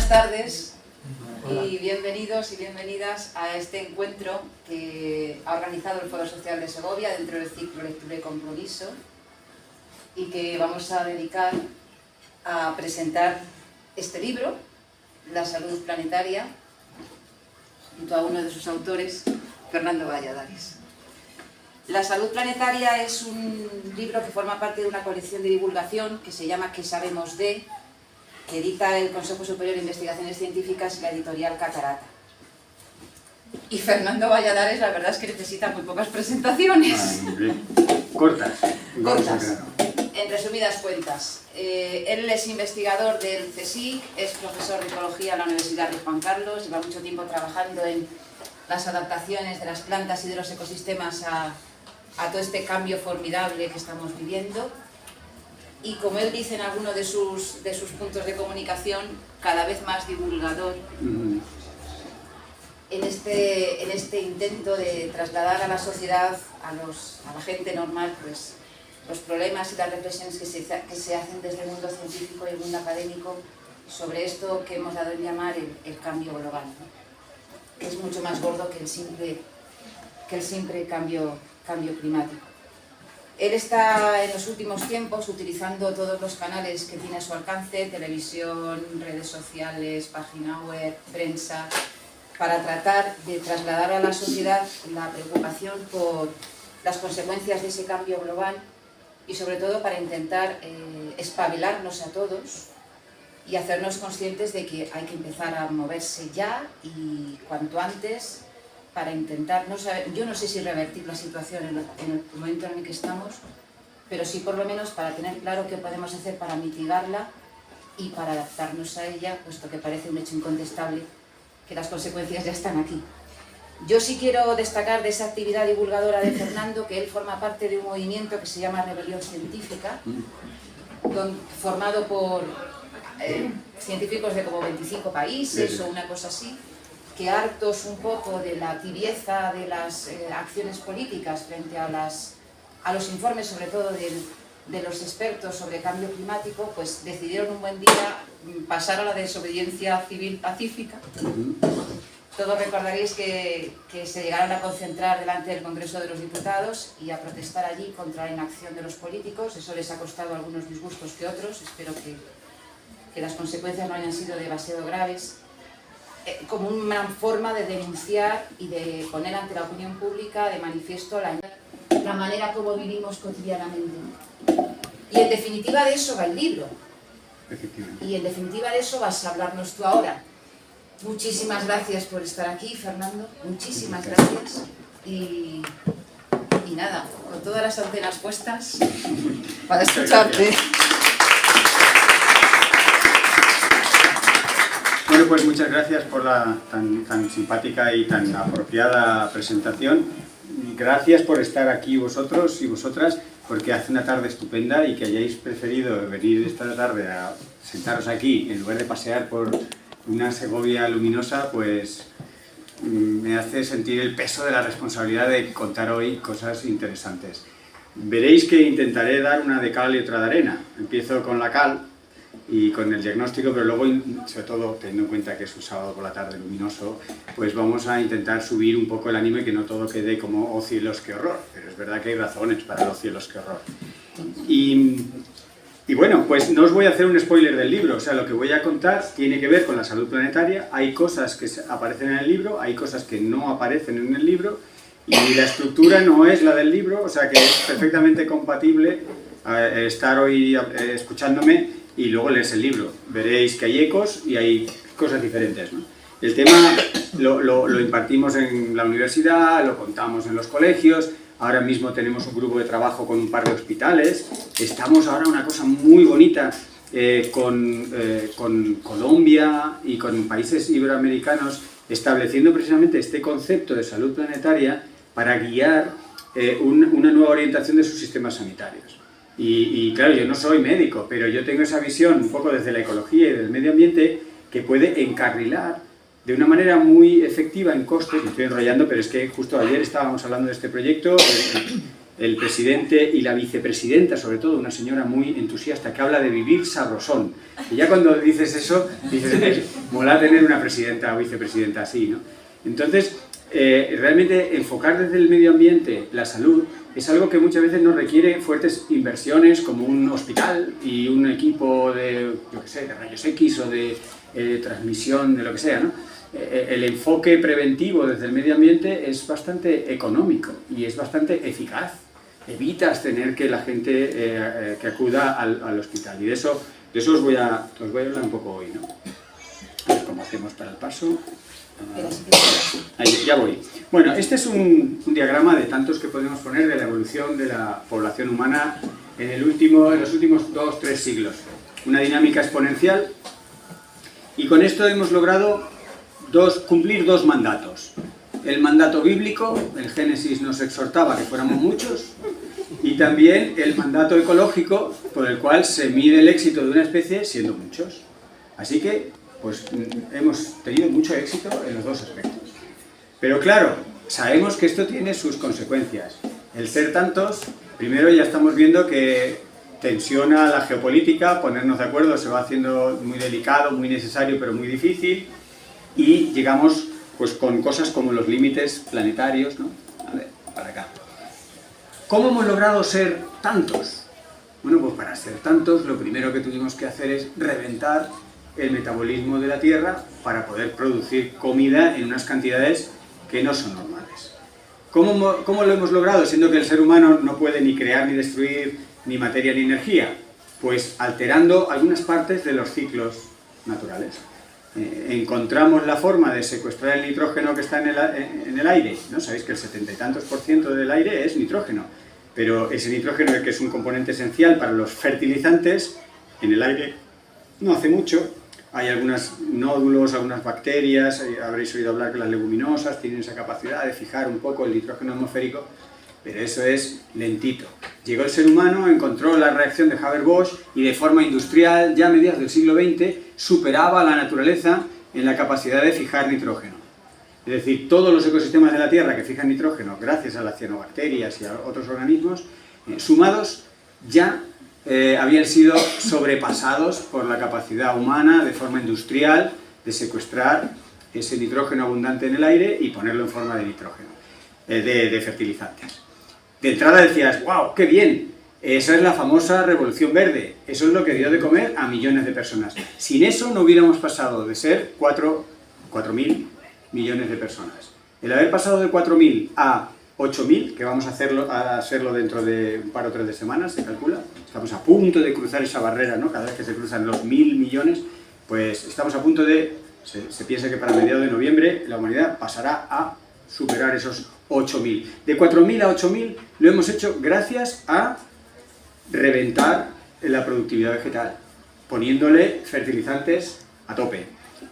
tardes y bienvenidos y bienvenidas a este encuentro que ha organizado el Foro Social de Segovia dentro del ciclo Lectura y Compromiso y que vamos a dedicar a presentar este libro, La Salud Planetaria, junto a uno de sus autores, Fernando Valladares. La Salud Planetaria es un libro que forma parte de una colección de divulgación que se llama ¿Qué sabemos de?, que edita el Consejo Superior de Investigaciones Científicas y la editorial Catarata. Y Fernando Valladares, la verdad es que necesita muy pocas presentaciones. Cortas. Cortas, en resumidas cuentas. Él es investigador del CSIC, es profesor de Ecología en la Universidad de Juan Carlos, lleva mucho tiempo trabajando en las adaptaciones de las plantas y de los ecosistemas a todo este cambio formidable que estamos viviendo. Y como él dice en alguno de sus puntos de comunicación, cada vez más divulgador en este intento de trasladar a la sociedad, a la gente normal, pues, los problemas y las reflexiones que se hacen desde el mundo científico y el mundo académico sobre esto que hemos dado en llamar el cambio global, ¿no? Que es mucho más gordo que el simple cambio climático. Él está en los últimos tiempos utilizando todos los canales que tiene a su alcance, televisión, redes sociales, página web, prensa, para tratar de trasladar a la sociedad la preocupación por las consecuencias de ese cambio global y sobre todo para intentar espabilarnos a todos y hacernos conscientes de que hay que empezar a moverse ya y cuanto antes, para intentar, yo no sé si revertir la situación en el momento en el que estamos, pero sí por lo menos para tener claro qué podemos hacer para mitigarla y para adaptarnos a ella, puesto que parece un hecho incontestable que las consecuencias ya están aquí. Yo sí quiero destacar de esa actividad divulgadora de Fernando que él forma parte de un movimiento que se llama Rebelión Científica, formado por científicos de como 25 países o una cosa así, que hartos un poco de la tibieza de las acciones políticas frente a los informes, sobre todo de los expertos sobre cambio climático, pues decidieron un buen día pasar a la desobediencia civil pacífica. Todos recordaréis que se llegaron a concentrar delante del Congreso de los Diputados y a protestar allí contra la inacción de los políticos. Eso les ha costado algunos disgustos que otros. Espero que las consecuencias no hayan sido demasiado graves. Como una forma de denunciar y de poner ante la opinión pública de manifiesto la manera como vivimos cotidianamente. Y en definitiva de eso va el libro. Y en definitiva de eso vas a hablarnos tú ahora. Muchísimas gracias por estar aquí, Fernando. Muchísimas gracias. Y nada, con todas las antenas puestas para escucharte. Bueno, pues muchas gracias por la tan simpática y tan apropiada presentación. Gracias por estar aquí vosotros y vosotras, porque hace una tarde estupenda y que hayáis preferido venir esta tarde a sentaros aquí en lugar de pasear por una Segovia luminosa, pues me hace sentir el peso de la responsabilidad de contar hoy cosas interesantes. Veréis que intentaré dar una de cal y otra de arena. Empiezo con la cal y con el diagnóstico, pero luego, sobre todo teniendo en cuenta que es un sábado por la tarde luminoso, pues vamos a intentar subir un poco el ánimo y que no todo quede como «oh cielos, qué horror», pero es verdad que hay razones para «oh cielos, qué horror». Y bueno, pues no os voy a hacer un spoiler del libro, o sea, lo que voy a contar tiene que ver con la salud planetaria. Hay cosas que aparecen en el libro, hay cosas que no aparecen en el libro, y la estructura no es la del libro, o sea que es perfectamente compatible estar hoy escuchándome y luego lees el libro. Veréis que hay ecos y hay cosas diferentes, ¿no? El tema lo impartimos en la universidad, lo contamos en los colegios, ahora mismo tenemos un grupo de trabajo con un par de hospitales, estamos ahora una cosa muy bonita con Colombia y con países iberoamericanos estableciendo precisamente este concepto de salud planetaria para guiar una nueva orientación de sus sistemas sanitarios. Y claro, yo no soy médico, pero yo tengo esa visión un poco desde la ecología y del medio ambiente que puede encarrilar de una manera muy efectiva en costes. Me estoy enrollando, pero es que justo ayer estábamos hablando de este proyecto el presidente y la vicepresidenta, sobre todo, una señora muy entusiasta que habla de vivir sabrosón. Y ya cuando dices eso, dices, mola tener una presidenta o vicepresidenta así, ¿no? Entonces, realmente enfocar desde el medio ambiente la salud es algo que muchas veces nos requiere fuertes inversiones, como un hospital y un equipo de, yo qué sé, de rayos X o de transmisión, de lo que sea, ¿no? El enfoque preventivo desde el medio ambiente es bastante económico y es bastante eficaz. Evitas tener que la gente que acuda al hospital. Y de eso os voy a hablar un poco hoy, ¿no? A ver cómo hacemos para el paso. Ahí, ya voy. Bueno, este es un diagrama de tantos que podemos poner de la evolución de la población humana en los últimos 2-3 siglos. Una dinámica exponencial. Y con esto hemos logrado cumplir dos mandatos. El mandato bíblico, el Génesis nos exhortaba que fuéramos muchos, y también el mandato ecológico, por el cual se mide el éxito de una especie siendo muchos. Así que, pues, hemos tenido mucho éxito en los dos aspectos. Pero claro, sabemos que esto tiene sus consecuencias. El ser tantos, primero ya estamos viendo que tensiona la geopolítica, ponernos de acuerdo se va haciendo muy delicado, muy necesario, pero muy difícil, y llegamos pues con cosas como los límites planetarios, ¿no? A ver, para acá. ¿Cómo hemos logrado ser tantos? Bueno, pues para ser tantos lo primero que tuvimos que hacer es reventar el metabolismo de la Tierra para poder producir comida en unas cantidades que no son normales. ¿Cómo lo hemos logrado, siendo que el ser humano no puede ni crear ni destruir ni materia ni energía? Pues alterando algunas partes de los ciclos naturales. Encontramos la forma de secuestrar el nitrógeno que está en el aire, ¿no? Sabéis que el 70 y tantos % del aire es nitrógeno, pero ese nitrógeno, que es un componente esencial para los fertilizantes, en el aire no hace mucho. Hay algunos nódulos, algunas bacterias, habréis oído hablar que las leguminosas tienen esa capacidad de fijar un poco el nitrógeno atmosférico, pero eso es lentito. Llegó el ser humano, encontró la reacción de Haber-Bosch y de forma industrial, ya a mediados del siglo XX, superaba a la naturaleza en la capacidad de fijar nitrógeno. Es decir, todos los ecosistemas de la Tierra que fijan nitrógeno, gracias a las cianobacterias y a otros organismos, sumados, ya habían sido sobrepasados por la capacidad humana de forma industrial de secuestrar ese nitrógeno abundante en el aire y ponerlo en forma de nitrógeno, de fertilizantes. De entrada decías, wow, qué bien, esa es la famosa revolución verde, eso es lo que dio de comer a millones de personas. Sin eso no hubiéramos pasado de ser 4.000 millones de personas. El haber pasado de 4.000 a 8.000, que vamos a hacerlo dentro de un par o tres de semanas, se calcula, estamos a punto de cruzar esa barrera, ¿no? Cada vez que se cruzan los 1.000 millones, pues estamos a punto de, se piensa que para mediados de noviembre la humanidad pasará a superar esos 8.000. De 4.000 a 8.000 lo hemos hecho gracias a reventar la productividad vegetal, poniéndole fertilizantes a tope.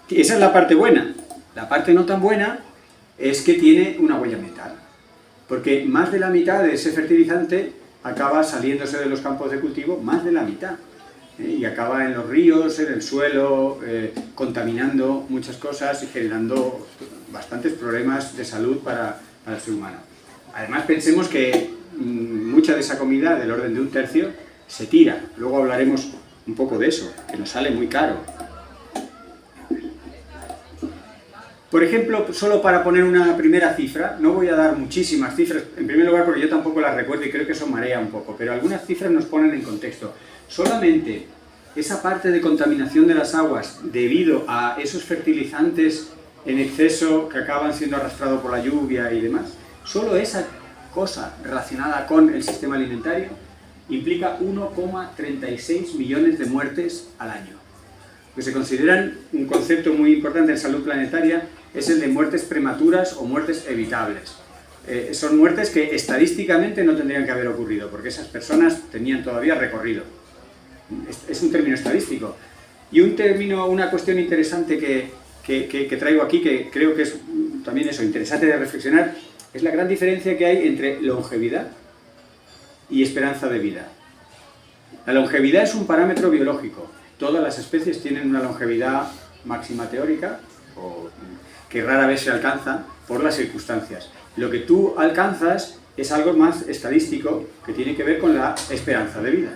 Esa es la parte buena. La parte no tan buena es que tiene una huella ambiental, porque más de la mitad de ese fertilizante acaba saliéndose de los campos de cultivo, más de la mitad, y acaba en los ríos, en el suelo, contaminando muchas cosas y generando bastantes problemas de salud para el ser humano. Además, pensemos que mucha de esa comida, del orden de 1/3, se tira. Luego hablaremos un poco de eso, que nos sale muy caro. Por ejemplo, solo para poner una primera cifra, no voy a dar muchísimas cifras, en primer lugar porque yo tampoco las recuerdo y creo que eso marea un poco, pero algunas cifras nos ponen en contexto. Solamente esa parte de contaminación de las aguas debido a esos fertilizantes en exceso que acaban siendo arrastrados por la lluvia y demás, solo esa cosa relacionada con el sistema alimentario implica 1,36 millones de muertes al año. Que se consideran un concepto muy importante en salud planetaria es el de muertes prematuras o muertes evitables. Son muertes que estadísticamente no tendrían que haber ocurrido, porque esas personas tenían todavía recorrido. Es un término estadístico. Y una cuestión interesante que traigo aquí, que creo que es también eso, interesante de reflexionar, es la gran diferencia que hay entre longevidad y esperanza de vida. La longevidad es un parámetro biológico. Todas las especies tienen una longevidad máxima teórica, o que rara vez se alcanza por las circunstancias. Lo que tú alcanzas es algo más estadístico que tiene que ver con la esperanza de vida.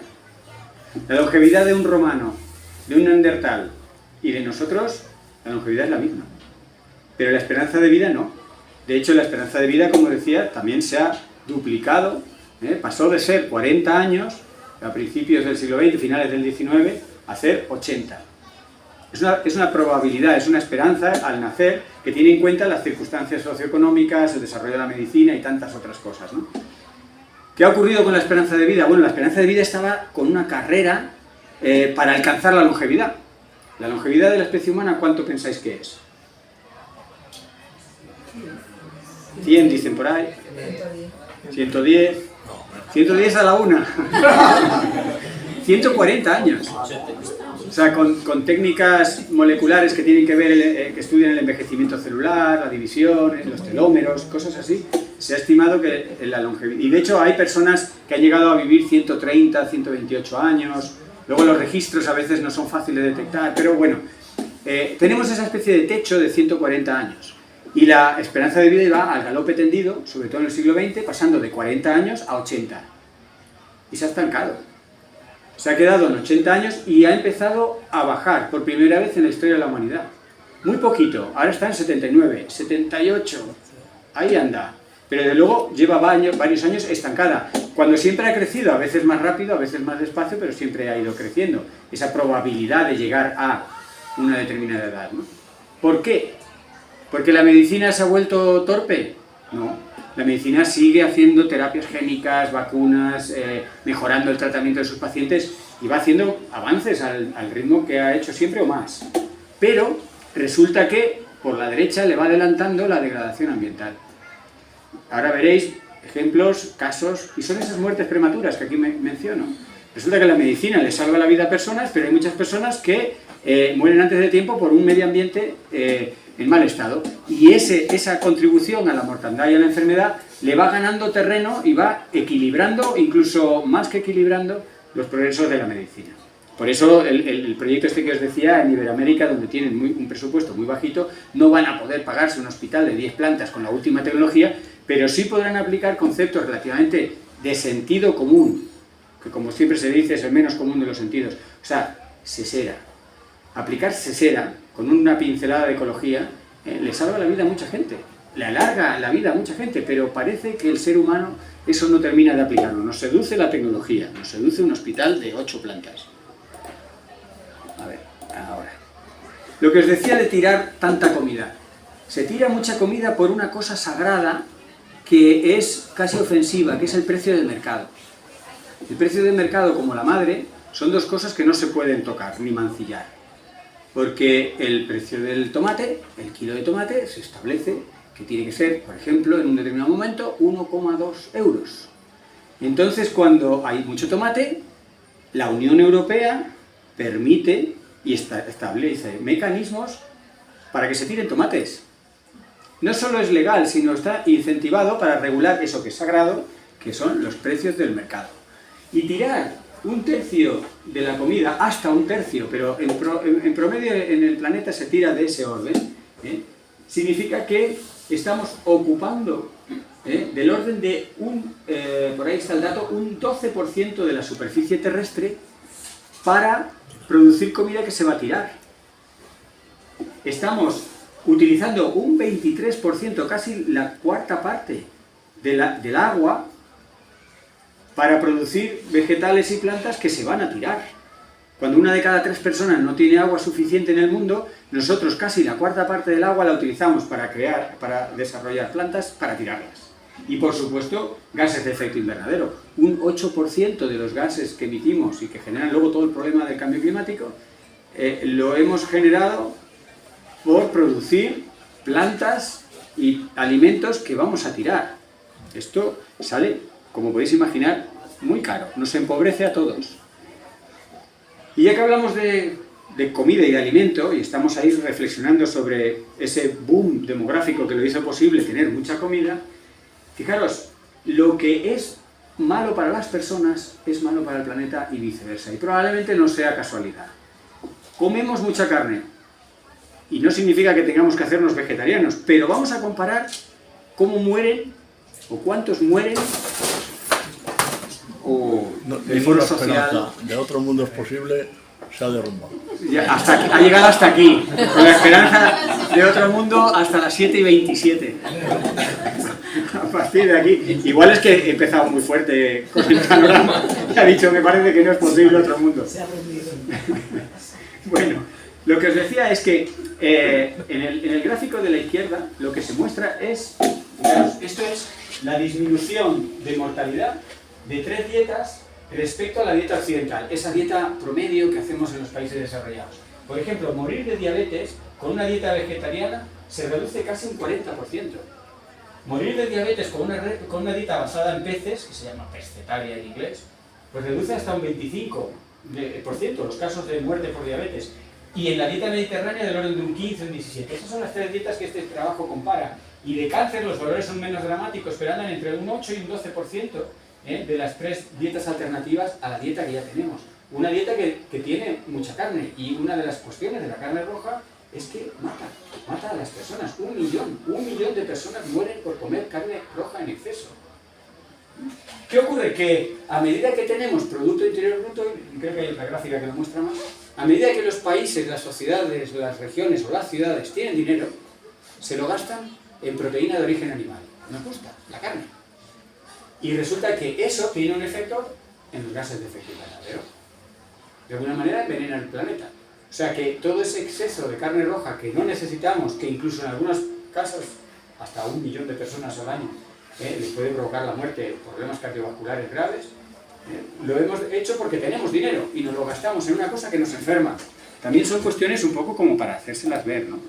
La longevidad de un romano, de un neandertal y de nosotros, la longevidad es la misma. Pero la esperanza de vida no. De hecho, la esperanza de vida, como decía, también se ha duplicado. Pasó de ser 40 años a principios del siglo XX, finales del XIX, a ser 80. Es una probabilidad, es una esperanza al nacer que tiene en cuenta las circunstancias socioeconómicas, el desarrollo de la medicina y tantas otras cosas, ¿no? ¿Qué ha ocurrido con la esperanza de vida? Bueno, la esperanza de vida estaba con una carrera para alcanzar la longevidad. La longevidad de la especie humana, ¿cuánto pensáis que es? 100 dicen por ahí. 110. 110 a la una. 140 años. O sea, con técnicas moleculares que tienen que ver, que estudian el envejecimiento celular, la división, los telómeros, cosas así, se ha estimado que la longevidad... Y de hecho hay personas que han llegado a vivir 130, 128 años, luego los registros a veces no son fáciles de detectar, pero bueno, tenemos esa especie de techo de 140 años. Y la esperanza de vida iba al galope tendido, sobre todo en el siglo XX, pasando de 40 años a 80. Y se ha estancado. Se ha quedado en 80 años y ha empezado a bajar por primera vez en la historia de la humanidad. Muy poquito, ahora está en 79, 78, ahí anda. Pero desde luego lleva varios años estancada, cuando siempre ha crecido, a veces más rápido, a veces más despacio, pero siempre ha ido creciendo. Esa probabilidad de llegar a una determinada edad, ¿no? ¿Por qué? ¿Porque la medicina se ha vuelto torpe? No. La medicina sigue haciendo terapias génicas, vacunas, mejorando el tratamiento de sus pacientes y va haciendo avances al ritmo que ha hecho siempre o más. Pero resulta que por la derecha le va adelantando la degradación ambiental. Ahora veréis ejemplos, casos, y son esas muertes prematuras que aquí menciono. Resulta que la medicina le salva la vida a personas, pero hay muchas personas que mueren antes de tiempo por un medio ambiente en mal estado, y esa contribución a la mortandad y a la enfermedad le va ganando terreno y va equilibrando, incluso más que equilibrando, los progresos de la medicina. Por eso el proyecto este que os decía en Iberoamérica, donde tienen un presupuesto muy bajito, no van a poder pagarse un hospital de 10 plantas con la última tecnología, pero sí podrán aplicar conceptos relativamente de sentido común, que como siempre se dice es el menos común de los sentidos. O sea, sesera. Aplicar sesera con una pincelada de ecología le salva la vida a mucha gente, le alarga la vida a mucha gente, pero parece que el ser humano eso no termina de aplicarlo. Nos seduce la tecnología, nos seduce un hospital de 8 plantas. A ver, ahora. Lo que os decía de tirar tanta comida. Se tira mucha comida por una cosa sagrada que es casi ofensiva, que es el precio del mercado. El precio del mercado, como la madre, son dos cosas que no se pueden tocar ni mancillar. Porque el precio del tomate, el kilo de tomate, se establece que tiene que ser, por ejemplo, en un determinado momento, 1,2 euros. Entonces, cuando hay mucho tomate, la Unión Europea permite y establece mecanismos para que se tiren tomates. No solo es legal, sino está incentivado para regular eso que es sagrado, que son los precios del mercado. Y tirar un tercio de la comida, hasta un tercio, pero en promedio en el planeta se tira de ese orden, significa que estamos ocupando del orden de por ahí está el dato, un 12% de la superficie terrestre para producir comida que se va a tirar. Estamos utilizando un 23%, casi la cuarta parte del agua, para producir vegetales y plantas que se van a tirar. Cuando 1 de cada 3 personas no tiene agua suficiente en el mundo, nosotros casi la cuarta parte del agua la utilizamos para desarrollar plantas, para tirarlas. Y por supuesto, gases de efecto invernadero. Un 8% de los gases que emitimos y que generan luego todo el problema del cambio climático, lo hemos generado por producir plantas y alimentos que vamos a tirar. Esto sale, como podéis imaginar, muy caro, nos empobrece a todos. Y ya que hablamos de comida y de alimento, y estamos ahí reflexionando sobre ese boom demográfico que lo hizo posible tener mucha comida, fijaros, lo que es malo para las personas es malo para el planeta y viceversa, y probablemente no sea casualidad. Comemos mucha carne, y no significa que tengamos que hacernos vegetarianos, pero vamos a comparar cómo mueren ¿O cuántos mueren? ¿O el ninguna foro social? esperanza de otro mundo es posible, se ha derrumbado. Ya, hasta aquí, ha llegado hasta aquí, con la esperanza de otro mundo hasta las 7:27. A partir de aquí, igual es que he empezado muy fuerte con el panorama, ha dicho, me parece que no es posible otro mundo. Bueno, lo que os decía es que en el gráfico de la izquierda lo que se muestra es, fijaros, esto es la disminución de mortalidad de 3 dietas respecto a la dieta occidental, esa dieta promedio que hacemos en los países desarrollados. Por ejemplo, morir de diabetes con una dieta vegetariana se reduce casi un 40%. Morir de diabetes con una dieta basada en peces, que se llama pescetaria en inglés, pues reduce hasta un 25% los casos de muerte por diabetes. Y en la dieta mediterránea del orden de un 15 o un 17. Esas son las 3 dietas que este trabajo compara. Y de cáncer los valores son menos dramáticos, pero andan entre un 8 y un 12% de las 3 dietas alternativas a la dieta que ya tenemos. Una dieta que tiene mucha carne, y una de las cuestiones de la carne roja es que mata a las personas. 1 millón de personas mueren por comer carne roja en exceso. ¿Qué ocurre? Que a medida que tenemos Producto Interior Bruto, y creo que hay otra gráfica que lo muestra más, a medida que los países, las sociedades, las regiones o las ciudades tienen dinero, se lo gastan en proteína de origen animal. Nos gusta, la carne. Y resulta que eso tiene un efecto en los gases de efecto invernadero. De alguna manera envenena el planeta. O sea que todo ese exceso de carne roja que no necesitamos, que incluso en algunos casos hasta 1 millón de personas al año les puede provocar la muerte, problemas cardiovasculares graves, lo hemos hecho porque tenemos dinero y nos lo gastamos en una cosa que nos enferma. También son cuestiones un poco como para hacérselas ver, ¿no?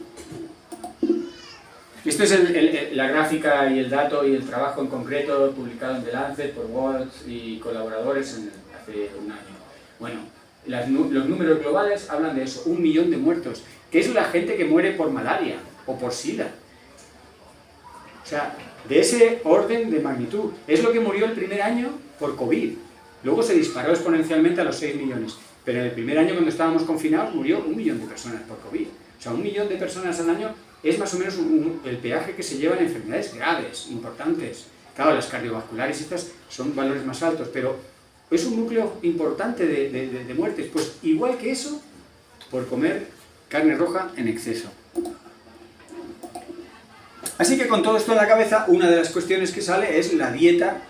Esto es la gráfica y el dato y el trabajo en concreto publicado en The Lancet por Waltz y colaboradores hace un año. Bueno, los números globales hablan de eso, 1 millón de muertos, que es la gente que muere por malaria o por SIDA. O sea, de ese orden de magnitud. Es lo que murió el primer año por COVID. Luego se disparó exponencialmente a los 6 millones. Pero en el primer año, cuando estábamos confinados, murió 1 millón de personas por COVID. O sea, 1 millón de personas al año es más o menos el peaje que se llevan en enfermedades graves, importantes. Claro, las cardiovasculares estas son valores más altos, pero es un núcleo importante de muertes. Pues igual que eso, por comer carne roja en exceso. Así que con todo esto en la cabeza, una de las cuestiones que sale es la dieta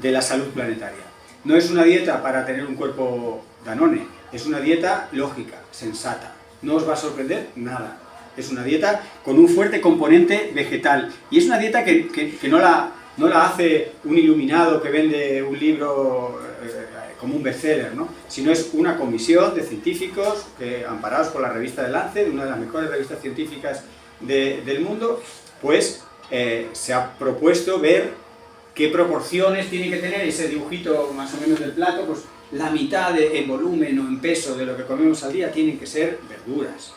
de la salud planetaria. No es una dieta para tener un cuerpo Danone, es una dieta lógica, sensata. No os va a sorprender nada. Es una dieta con un fuerte componente vegetal. Y es una dieta que no la hace un iluminado que vende un libro como un bestseller, ¿no? Sino es una comisión de científicos amparados por la revista The Lancet, una de las mejores revistas científicas del mundo, pues se ha propuesto ver qué proporciones tiene que tener ese dibujito más o menos del plato. Pues la mitad en volumen o en peso de lo que comemos al día tienen que ser verduras,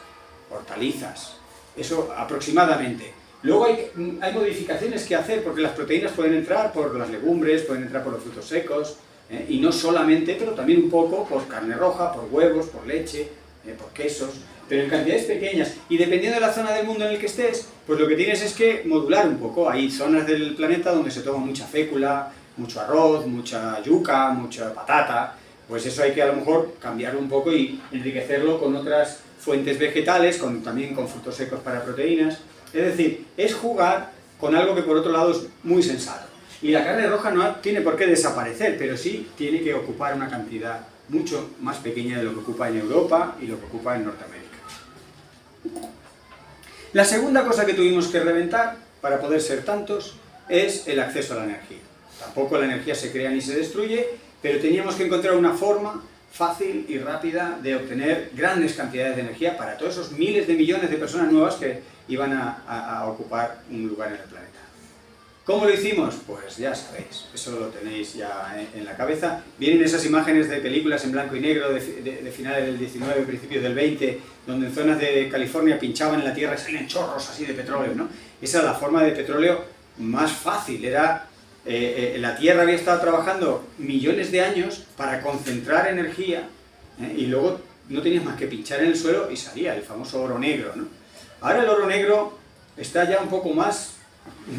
hortalizas, eso aproximadamente. Luego hay modificaciones que hacer, porque las proteínas pueden entrar por las legumbres, pueden entrar por los frutos secos, y no solamente, pero también un poco por carne roja, por huevos, por leche, por quesos, pero en cantidades pequeñas. Y dependiendo de la zona del mundo en el que estés, pues lo que tienes es que modular un poco. Hay zonas del planeta donde se toma mucha fécula, mucho arroz, mucha yuca, mucha patata. Pues eso hay que a lo mejor cambiarlo un poco y enriquecerlo con otras fuentes vegetales, también con frutos secos para proteínas. Es decir, es jugar con algo que por otro lado es muy sensato. Y la carne roja no tiene por qué desaparecer, pero sí tiene que ocupar una cantidad mucho más pequeña de lo que ocupa en Europa y lo que ocupa en Norteamérica. La segunda cosa que tuvimos que reventar para poder ser tantos es el acceso a la energía. Tampoco la energía se crea ni se destruye, pero teníamos que encontrar una forma fácil y rápida de obtener grandes cantidades de energía para todos esos miles de millones de personas nuevas que iban a ocupar un lugar en el planeta. ¿Cómo lo hicimos? Pues ya sabéis, eso lo tenéis ya en la cabeza. Vienen esas imágenes de películas en blanco y negro de finales del 19, principios del 20, donde en zonas de California pinchaban en la tierra y salían chorros así de petróleo, ¿no? Esa era la forma de petróleo más fácil, era... la Tierra había estado trabajando millones de años para concentrar energía, y luego no tenías más que pinchar en el suelo y salía el famoso oro negro, ¿no? Ahora el oro negro está ya un poco más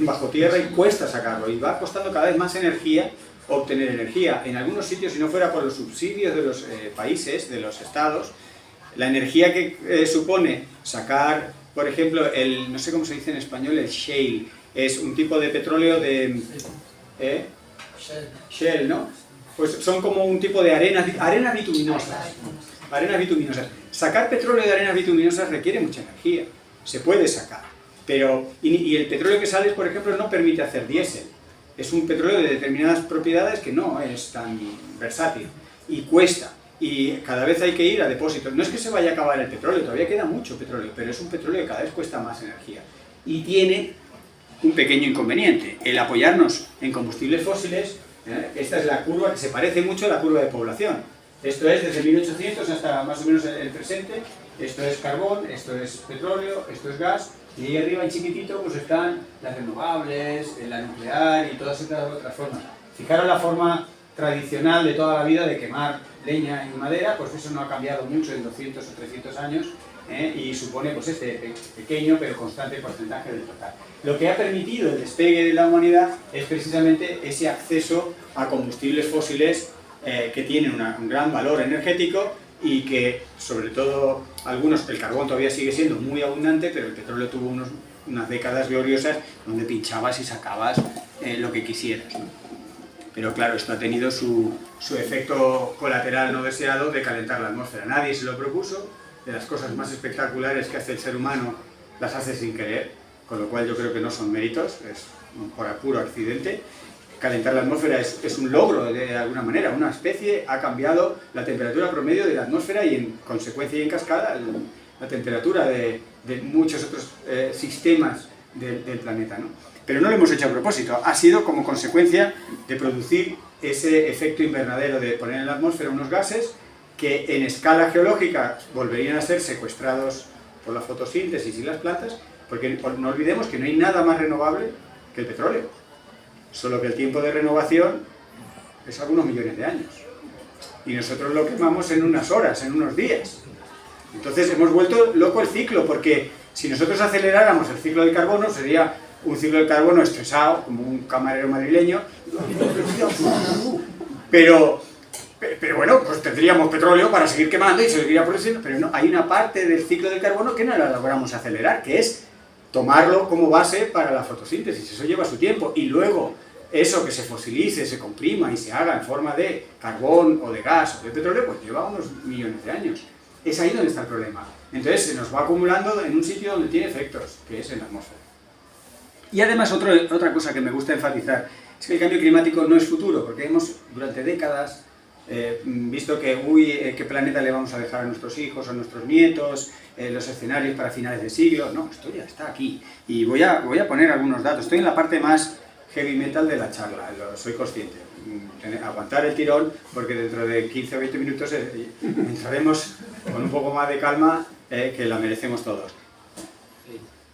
bajo tierra y cuesta sacarlo, y va costando cada vez más energía obtener energía. En algunos sitios, si no fuera por los subsidios de los países, de los estados, la energía que supone sacar, por ejemplo, no sé cómo se dice en español, el shale, es un tipo de petróleo de... Shale, ¿no? Pues son como un tipo de arenas bituminosas. Arenas bituminosas. Sacar petróleo de arenas bituminosas requiere mucha energía. Se puede sacar. Pero, y el petróleo que sale, por ejemplo, no permite hacer diésel. Es un petróleo de determinadas propiedades que no es tan versátil. Y cuesta. Y cada vez hay que ir a depósitos. No es que se vaya a acabar el petróleo, todavía queda mucho petróleo, pero es un petróleo que cada vez cuesta más energía. Y tiene un pequeño inconveniente, el apoyarnos en combustibles fósiles. Esta es la curva que se parece mucho a la curva de población. Esto es desde 1800 hasta más o menos el presente. Esto es carbón, esto es petróleo, esto es gas. Y ahí arriba en chiquitito pues están las renovables, la nuclear y todas estas otras formas. Fijaros la forma tradicional de toda la vida de quemar leña y madera, pues eso no ha cambiado mucho en 200 o 300 años, y supone pues este pequeño pero constante porcentaje del total. Lo que ha permitido el despegue de la humanidad es precisamente ese acceso a combustibles fósiles que tienen un gran valor energético y que, sobre todo algunos, el carbón todavía sigue siendo muy abundante, pero el petróleo tuvo unas décadas gloriosas donde pinchabas y sacabas lo que quisieras, ¿no? Pero claro, esto ha tenido su efecto colateral no deseado de calentar la atmósfera. Nadie se lo propuso. De las cosas más espectaculares que hace el ser humano las hace sin querer, con lo cual yo creo que no son méritos, es por puro accidente. Calentar la atmósfera es un logro de alguna manera. Una especie ha cambiado la temperatura promedio de la atmósfera y en consecuencia y en cascada la temperatura de muchos otros sistemas del planeta, ¿no? Pero no lo hemos hecho a propósito, ha sido como consecuencia de producir ese efecto invernadero de poner en la atmósfera unos gases que en escala geológica volverían a ser secuestrados por la fotosíntesis y las plantas, porque no olvidemos que no hay nada más renovable que el petróleo, solo que el tiempo de renovación es algunos millones de años, y nosotros lo quemamos en unas horas, en unos días. Entonces hemos vuelto loco el ciclo, porque si nosotros aceleráramos el ciclo del carbono, sería un ciclo del carbono estresado, como un camarero madrileño, pero bueno, pues tendríamos petróleo para seguir quemando y se seguiría produciendo, pero no, hay una parte del ciclo del carbono que no la logramos acelerar, que es tomarlo como base para la fotosíntesis. Eso lleva su tiempo, y luego eso que se fosilice, se comprima y se haga en forma de carbón o de gas o de petróleo, pues lleva unos millones de años. Es ahí donde está el problema. Entonces se nos va acumulando en un sitio donde tiene efectos, que es en la atmósfera. Y además otra cosa que me gusta enfatizar es que el cambio climático no es futuro, porque hemos durante décadas visto que qué planeta le vamos a dejar a nuestros hijos, a nuestros nietos, los escenarios para finales de siglo. No, esto ya está aquí. Y voy a poner algunos datos. Estoy en la parte más heavy metal de la charla, soy consciente. Aguantar el tirón, porque dentro de 15 o 20 minutos entraremos con un poco más de calma, que la merecemos todos.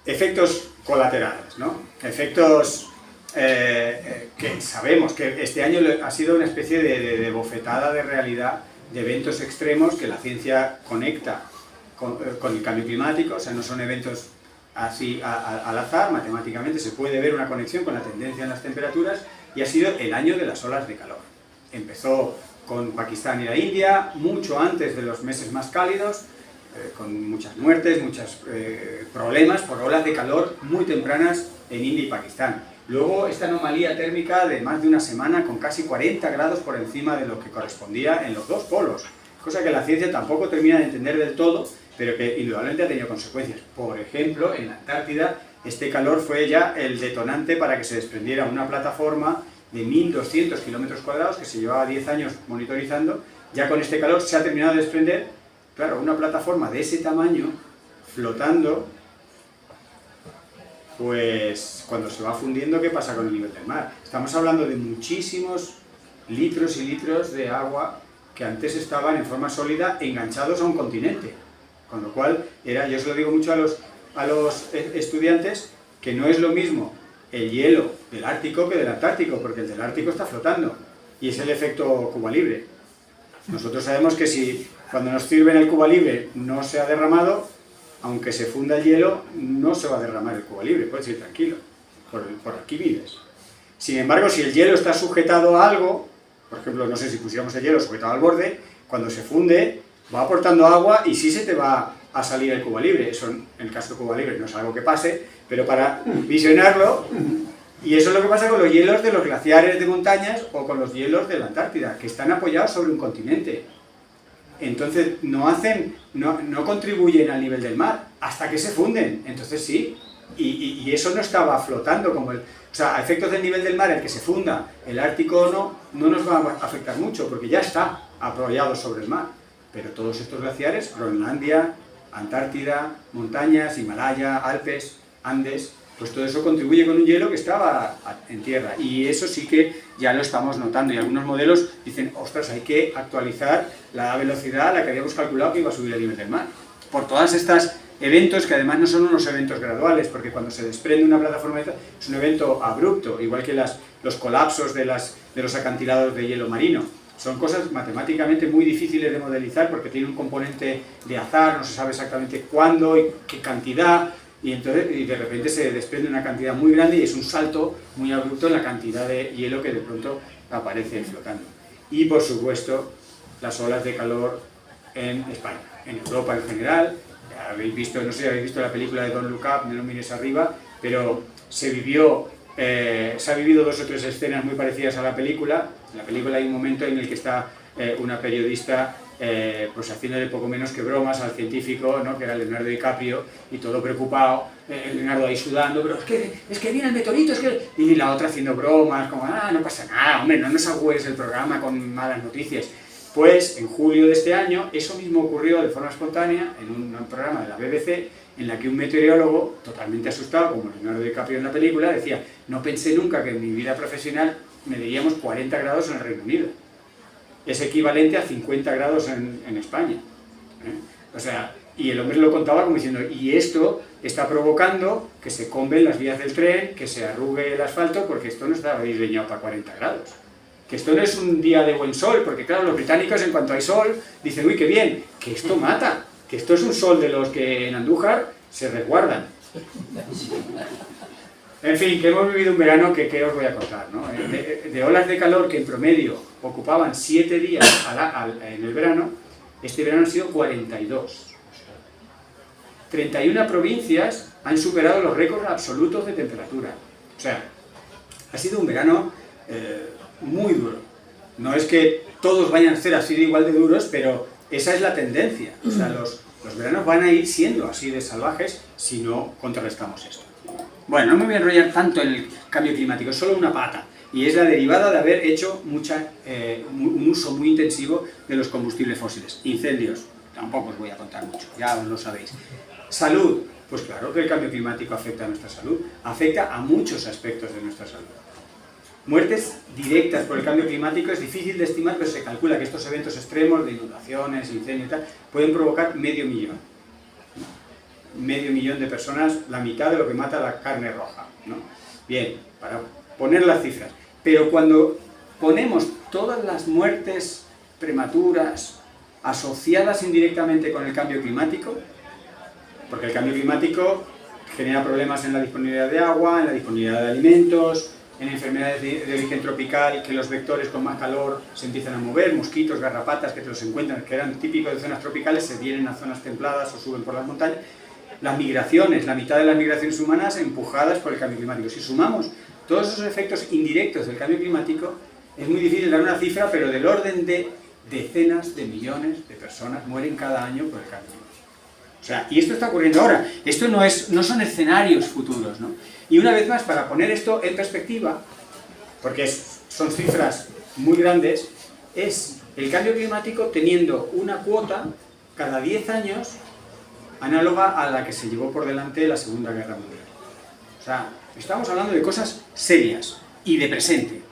Efectos colaterales, ¿no? Efectos que sabemos que este año ha sido una especie de bofetada de realidad, de eventos extremos que la ciencia conecta con el cambio climático. O sea, no son eventos así al azar, matemáticamente se puede ver una conexión con la tendencia en las temperaturas, y ha sido el año de las olas de calor. Empezó con Pakistán y la India, mucho antes de los meses más cálidos, con muchas muertes, muchos problemas por olas de calor muy tempranas en India y Pakistán. Luego esta anomalía térmica de más de una semana con casi 40 grados por encima de lo que correspondía en los dos polos, cosa que la ciencia tampoco termina de entender del todo, pero que indudablemente ha tenido consecuencias. Por ejemplo, en la Antártida este calor fue ya el detonante para que se desprendiera una plataforma de 1.200 kilómetros cuadrados que se llevaba 10 años monitorizando. Ya con este calor se ha terminado de desprender. Claro, una plataforma de ese tamaño flotando, pues cuando se va fundiendo, ¿qué pasa con el nivel del mar? Estamos hablando de muchísimos litros y litros de agua que antes estaban en forma sólida enganchados a un continente. Con lo cual, yo se lo digo mucho a los estudiantes, que no es lo mismo el hielo del Ártico que del Antártico, porque el del Ártico está flotando, y es el efecto Cuba Libre. Nosotros sabemos que si cuando nos sirven el Cuba Libre no se ha derramado, aunque se funda el hielo, no se va a derramar el Cuba Libre, puedes ir tranquilo. por Arquímedes. Sin embargo, si el hielo está sujetado a algo, por ejemplo, no sé si pusiéramos el hielo sujetado al borde, cuando se funde va aportando agua y sí se te va a salir el Cuba Libre. Eso en el caso de Cuba Libre no es algo que pase, pero para visionarlo, y eso es lo que pasa con los hielos de los glaciares de montañas o con los hielos de la Antártida, que están apoyados sobre un continente. Entonces no contribuyen al nivel del mar hasta que se funden, entonces sí, y eso no estaba flotando como el... O sea, a efectos del nivel del mar, el que se funda el Ártico o no nos va a afectar mucho, porque ya está apoyado sobre el mar. Pero todos estos glaciares, Groenlandia, Antártida, montañas, Himalaya, Alpes, Andes, pues todo eso contribuye con un hielo que estaba en tierra. Y eso sí que ya lo estamos notando. Y algunos modelos dicen, ostras, hay que actualizar la velocidad a la que habíamos calculado que iba a subir el nivel del mar. Por todas estas eventos, que además no son unos eventos graduales, porque cuando se desprende una plataforma es un evento abrupto, igual que los colapsos de los acantilados de hielo marino. Son cosas matemáticamente muy difíciles de modelizar porque tiene un componente de azar, no se sabe exactamente cuándo y qué cantidad, y de repente se desprende una cantidad muy grande y es un salto muy abrupto en la cantidad de hielo que de pronto aparece flotando. Y por supuesto, las olas de calor en España, en Europa en general. Habéis visto, no sé si habéis visto la película de Don't Look Up, No mires arriba, pero se ha vivido 2 o 3 escenas muy parecidas a la película. En la película hay un momento en el que está una periodista pues haciéndole poco menos que bromas al científico, ¿no?, que era Leonardo DiCaprio, y todo preocupado, Leonardo ahí sudando, pero es que viene el meteorito, y la otra haciendo bromas, como, no pasa nada, hombre, no nos agües el programa con malas noticias. Pues en julio de este año eso mismo ocurrió de forma espontánea en un programa de la BBC, en la que un meteorólogo, totalmente asustado, como Leonardo DiCaprio en la película, decía: no pensé nunca que en mi vida profesional mediríamos 40 grados en el Reino Unido. Es equivalente a 50 grados en España. O sea, y el hombre lo contaba como diciendo, y esto está provocando que se comben las vías del tren, que se arrugue el asfalto, porque esto no estaba diseñado para 40 grados. Que esto no es un día de buen sol, porque claro, los británicos en cuanto hay sol dicen, uy, qué bien, que esto mata, que esto es un sol de los que en Andújar se resguardan. En fin, que hemos vivido un verano que ¿qué os voy a contar?, ¿no? De olas de calor que en promedio ocupaban 7 días en el verano, este verano han sido 42. 31 provincias han superado los récords absolutos de temperatura. O sea, ha sido un verano muy duro. No es que todos vayan a ser así de igual de duros, pero esa es la tendencia. O sea, los veranos van a ir siendo así de salvajes si no contrarrestamos esto. Bueno, no me voy a enrollar tanto en el cambio climático, solo una pata, y es la derivada de haber hecho un uso muy intensivo de los combustibles fósiles. Incendios, tampoco os voy a contar mucho, ya os lo sabéis. Salud, pues claro que el cambio climático afecta a nuestra salud, afecta a muchos aspectos de nuestra salud. Muertes directas por el cambio climático es difícil de estimar, pero se calcula que estos eventos extremos de inundaciones, incendios y tal, pueden provocar medio millón de personas, la mitad de lo que mata la carne roja, ¿no? Bien, para poner las cifras. Pero cuando ponemos todas las muertes prematuras asociadas indirectamente con el cambio climático, porque el cambio climático genera problemas en la disponibilidad de agua, en la disponibilidad de alimentos, en enfermedades de origen tropical, que los vectores con más calor se empiezan a mover, mosquitos, garrapatas que te los encuentran, que eran típicos de zonas tropicales, se vienen a zonas templadas o suben por las montañas. Las migraciones, la mitad de las migraciones humanas empujadas por el cambio climático. Si sumamos todos esos efectos indirectos del cambio climático, es muy difícil dar una cifra, pero del orden de decenas de millones de personas mueren cada año por el cambio climático. O sea, y esto está ocurriendo ahora. Esto no son escenarios futuros, ¿no? Y una vez más, para poner esto en perspectiva, porque son cifras muy grandes, es el cambio climático teniendo una cuota cada 10 años análoga a la que se llevó por delante la Segunda Guerra Mundial. O sea, estamos hablando de cosas serias y de presente.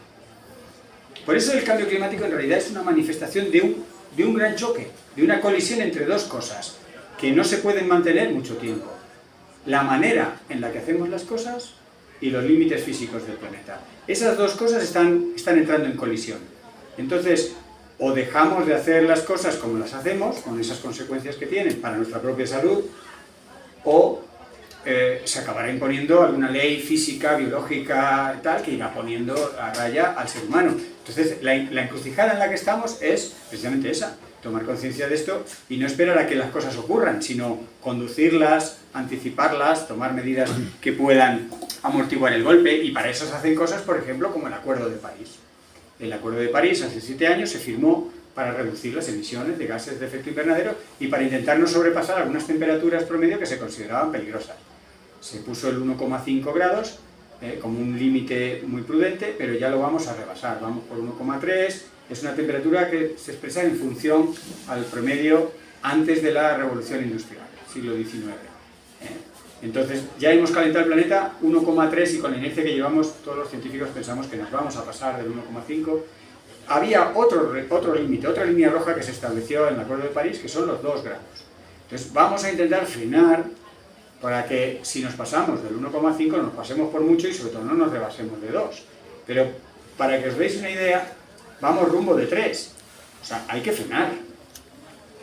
Por eso el cambio climático en realidad es una manifestación de un gran choque, de una colisión entre dos cosas que no se pueden mantener mucho tiempo. La manera en la que hacemos las cosas y los límites físicos del planeta. Esas dos cosas están entrando en colisión. Entonces, o dejamos de hacer las cosas como las hacemos, con esas consecuencias que tienen para nuestra propia salud, o se acabará imponiendo alguna ley física, biológica, tal, que irá poniendo a raya al ser humano. Entonces, la encrucijada en la que estamos es precisamente esa, tomar conciencia de esto y no esperar a que las cosas ocurran, sino conducirlas, anticiparlas, tomar medidas que puedan amortiguar el golpe, y para eso se hacen cosas, por ejemplo, como el Acuerdo de París. El Acuerdo de París hace 7 años se firmó para reducir las emisiones de gases de efecto invernadero y para intentar no sobrepasar algunas temperaturas promedio que se consideraban peligrosas. Se puso el 1,5 grados como un límite muy prudente, pero ya lo vamos a rebasar, vamos por 1,3, es una temperatura que se expresa en función al promedio antes de la revolución industrial, siglo XIX. Entonces ya hemos calentado el planeta 1,3 y con la inercia que llevamos todos los científicos pensamos que nos vamos a pasar del 1,5. Había otro límite, otra línea roja que se estableció en el Acuerdo de París, que son los 2 grados. Entonces vamos a intentar frenar para que si nos pasamos del 1,5 nos pasemos por mucho y sobre todo no nos rebasemos de 2. Pero para que os deis una idea, vamos rumbo de 3. O sea, hay que frenar.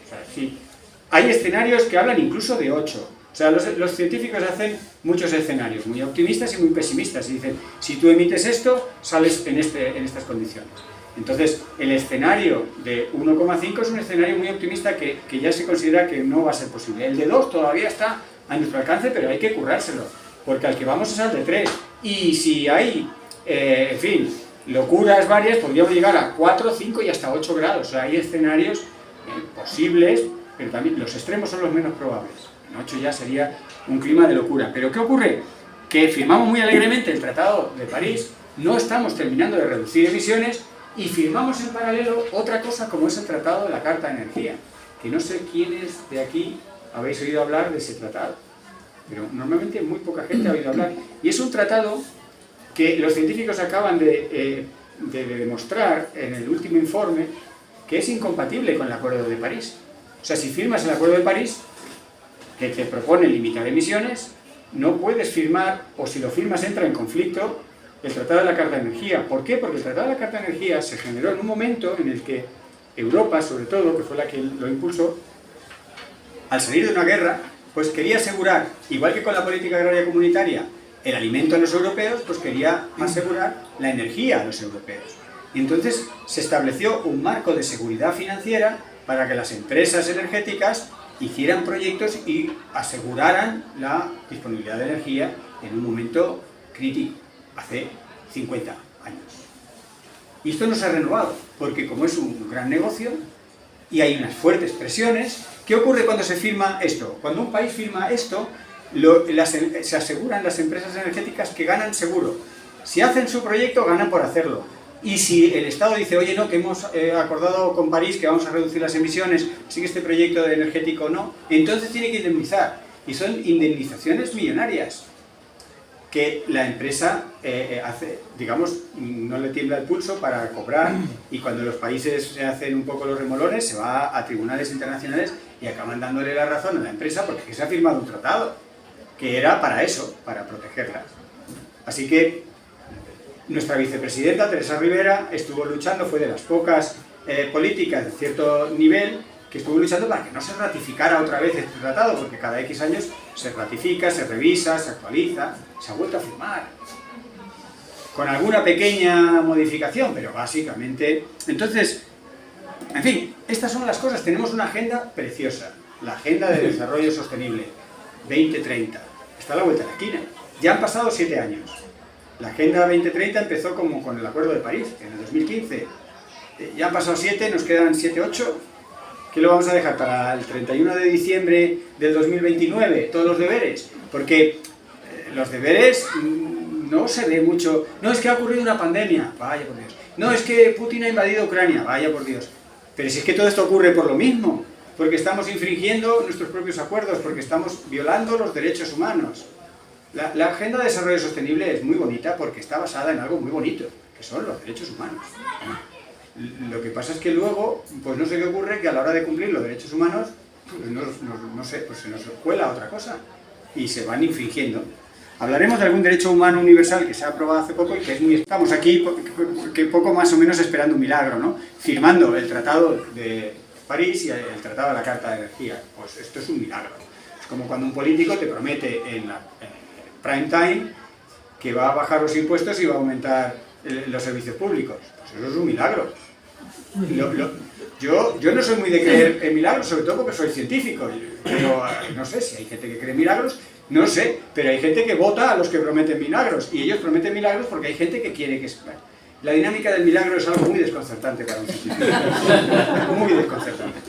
O sea, sí. Hay escenarios que hablan incluso de 8. O sea, los científicos hacen muchos escenarios, muy optimistas y muy pesimistas. Y dicen, si tú emites esto, sales en estas condiciones. Entonces, el escenario de 1,5 es un escenario muy optimista que ya se considera que no va a ser posible. El de 2 todavía está a nuestro alcance, pero hay que currárselo, porque al que vamos es al de 3. Y si hay, en fin, locuras varias, podríamos llegar a 4, 5 y hasta 8 grados. O sea, hay escenarios posibles, pero también los extremos son los menos probables. En 8 ya sería un clima de locura. Pero ¿qué ocurre? Que firmamos muy alegremente el Tratado de París, no estamos terminando de reducir emisiones y firmamos en paralelo otra cosa como es el Tratado de la Carta de Energía, que no sé quiénes de aquí habéis oído hablar de ese tratado, pero normalmente muy poca gente ha oído hablar. Y es un tratado que los científicos acaban de demostrar en el último informe que es incompatible con el Acuerdo de París. O sea, si firmas el Acuerdo de París, que te propone limitar emisiones, no puedes firmar, o si lo firmas entra en conflicto, el Tratado de la Carta de Energía. ¿Por qué? Porque el Tratado de la Carta de Energía se generó en un momento en el que Europa, sobre todo, que fue la que lo impulsó, al salir de una guerra, pues quería asegurar, igual que con la política agraria comunitaria, el alimento a los europeos, pues quería asegurar la energía a los europeos. Y entonces se estableció un marco de seguridad financiera para que las empresas energéticas hicieran proyectos y aseguraran la disponibilidad de energía en un momento crítico, hace 50 años. Y esto no se ha renovado, porque como es un gran negocio y hay unas fuertes presiones, ¿qué ocurre cuando se firma esto? Cuando un país firma esto, se aseguran las empresas energéticas que ganan seguro. Si hacen su proyecto, ganan por hacerlo. Y si el Estado dice, oye, no, que hemos acordado con París que vamos a reducir las emisiones, sigue este proyecto energético o no, entonces tiene que indemnizar. Y son indemnizaciones millonarias que la empresa hace, digamos, no le tiembla el pulso para cobrar, y cuando los países se hacen un poco los remolones, se va a tribunales internacionales y acaban dándole la razón a la empresa porque se ha firmado un tratado que era para eso, para protegerlas. Así que nuestra vicepresidenta, Teresa Rivera, estuvo luchando, fue de las pocas políticas de cierto nivel que estuvo luchando para que no se ratificara otra vez este tratado, porque cada X años se ratifica, se revisa, se actualiza, se ha vuelto a firmar, con alguna pequeña modificación, pero básicamente... Entonces, en fin, estas son las cosas. Tenemos una agenda preciosa, la Agenda de Desarrollo Sostenible 2030, está a la vuelta de la esquina. Ya han pasado 7 años. La Agenda 2030 empezó como con el Acuerdo de París, en el 2015. Ya han pasado 7, nos quedan 7, 8... ¿Qué lo vamos a dejar para el 31 de diciembre del 2029? Todos los deberes. Porque los deberes no se ve mucho. No, es que ha ocurrido una pandemia. Vaya por Dios. No, es que Putin ha invadido Ucrania. Vaya por Dios. Pero si es que todo esto ocurre por lo mismo. Porque estamos infringiendo nuestros propios acuerdos. Porque estamos violando los derechos humanos. La Agenda de Desarrollo Sostenible es muy bonita porque está basada en algo muy bonito, que son los derechos humanos. Lo que pasa es que luego, pues no sé qué ocurre, que a la hora de cumplir los derechos humanos, pues no sé, pues se nos cuela otra cosa y se van infringiendo. Hablaremos de algún derecho humano universal que se ha aprobado hace poco y que es muy... Estamos aquí, que poco más o menos esperando un milagro, ¿no? Firmando el Tratado de París y el Tratado de la Carta de Energía. Pues esto es un milagro. Es como cuando un político te promete en la prime time que va a bajar los impuestos y va a aumentar los servicios públicos. Pues eso es un milagro. Yo no soy muy de creer en milagros, sobre todo porque soy científico, pero no sé si hay gente que cree en milagros, no sé, pero hay gente que vota a los que prometen milagros, y ellos prometen milagros porque hay gente que quiere que se... La dinámica del milagro es algo muy desconcertante para un científico, muy desconcertante.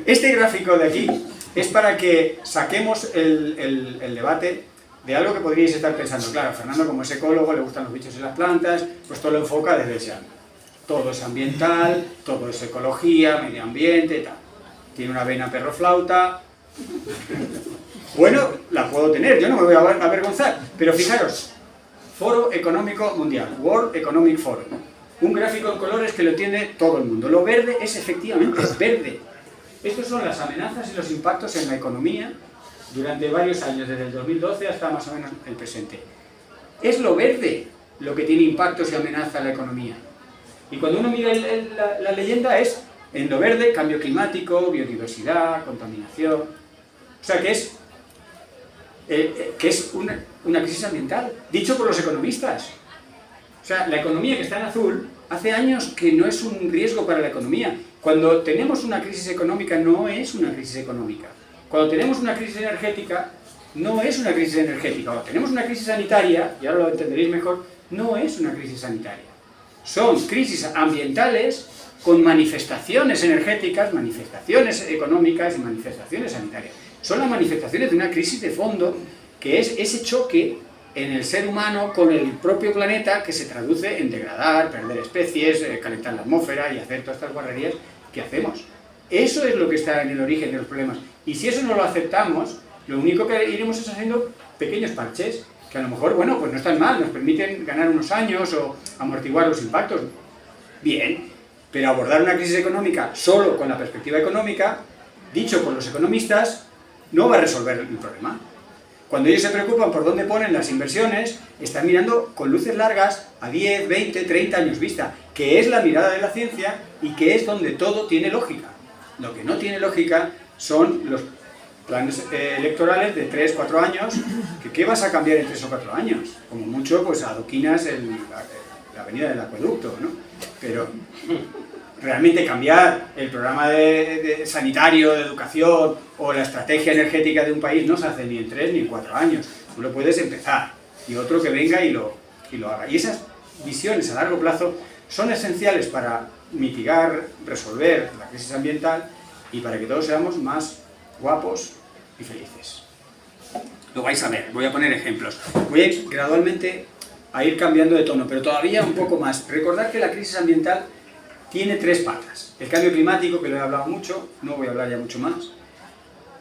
Este gráfico de aquí es para que saquemos el debate de algo que podríais estar pensando. Claro, Fernando, como es ecólogo, le gustan los bichos y las plantas, pues todo lo enfoca desde ese ángulo. Todo es ambiental, todo es ecología, medio ambiente, tal. Tiene una vena perroflauta. Bueno, la puedo tener, yo no me voy a avergonzar, pero fijaros, Foro Económico Mundial, World Economic Forum. Un gráfico en colores que lo tiene todo el mundo. Lo verde es efectivamente verde. Estos son las amenazas y los impactos en la economía durante varios años, desde el 2012 hasta más o menos el presente. Es lo verde lo que tiene impactos y amenaza a la economía. Y cuando uno mira la leyenda es en lo verde, cambio climático, biodiversidad, contaminación. O sea que es una crisis ambiental, dicho por los economistas. O sea, la economía que está en azul hace años que no es un riesgo para la economía. Cuando tenemos una crisis económica no es una crisis económica. Cuando tenemos una crisis energética no es una crisis energética. Cuando tenemos una crisis sanitaria, y ahora lo entenderéis mejor, no es una crisis sanitaria. Son crisis ambientales con manifestaciones energéticas, manifestaciones económicas y manifestaciones sanitarias. Son las manifestaciones de una crisis de fondo que es ese choque en el ser humano con el propio planeta que se traduce en degradar, perder especies, calentar la atmósfera y hacer todas estas guarrerías que hacemos. Eso es lo que está en el origen de los problemas. Y si eso no lo aceptamos, lo único que iremos es haciendo pequeños parches que a lo mejor, bueno, pues no están mal, nos permiten ganar unos años o amortiguar los impactos. Bien, pero abordar una crisis económica solo con la perspectiva económica, dicho por los economistas, no va a resolver el problema. Cuando ellos se preocupan por dónde ponen las inversiones, están mirando con luces largas a 10, 20, 30 años vista, que es la mirada de la ciencia y que es donde todo tiene lógica. Lo que no tiene lógica son los planes electorales de 3, 4 años, que ¿qué vas a cambiar en 3 o 4 años? Como mucho, pues adoquinas la avenida del acueducto, ¿no? Pero realmente cambiar el programa de sanitario, de educación o la estrategia energética de un país no se hace ni en 3 ni en 4 años. Tú lo puedes empezar y otro que venga y lo haga. Y esas visiones a largo plazo son esenciales para mitigar, resolver la crisis ambiental y para que todos seamos más guapos y felices. Lo vais a ver, voy a poner ejemplos. Voy a ir gradualmente a ir cambiando de tono, pero todavía un poco más. Recordad que la crisis ambiental tiene 3 patas. El cambio climático, que lo he hablado mucho, no voy a hablar ya mucho más.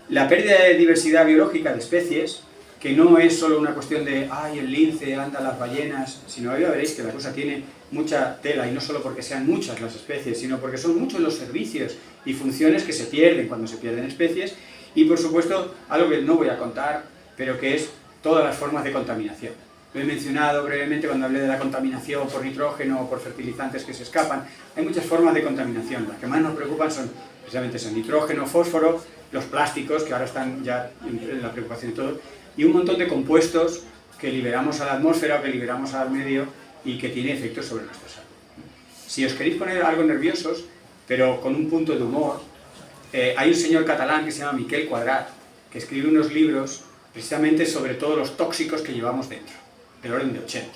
La pérdida de diversidad biológica de especies, que no es solo una cuestión de ¡ay, el lince, anda, las ballenas!, sino ya veréis que la cosa tiene mucha tela, y no solo porque sean muchas las especies, sino porque son muchos los servicios y funciones que se pierden cuando se pierden especies, y por supuesto, algo que no voy a contar, pero que es todas las formas de contaminación. Lo he mencionado brevemente cuando hablé de la contaminación por nitrógeno o por fertilizantes que se escapan. Hay muchas formas de contaminación. Las que más nos preocupan son precisamente el nitrógeno, fósforo, los plásticos, que ahora están ya en la preocupación y todo, y un montón de compuestos que liberamos a la atmósfera o que liberamos al medio y que tiene efectos sobre nuestra salud. Si os queréis poner algo nerviosos, pero con un punto de humor, hay un señor catalán que se llama Miquel Quadrat, que escribe unos libros precisamente sobre todos los tóxicos que llevamos dentro, del orden de 80.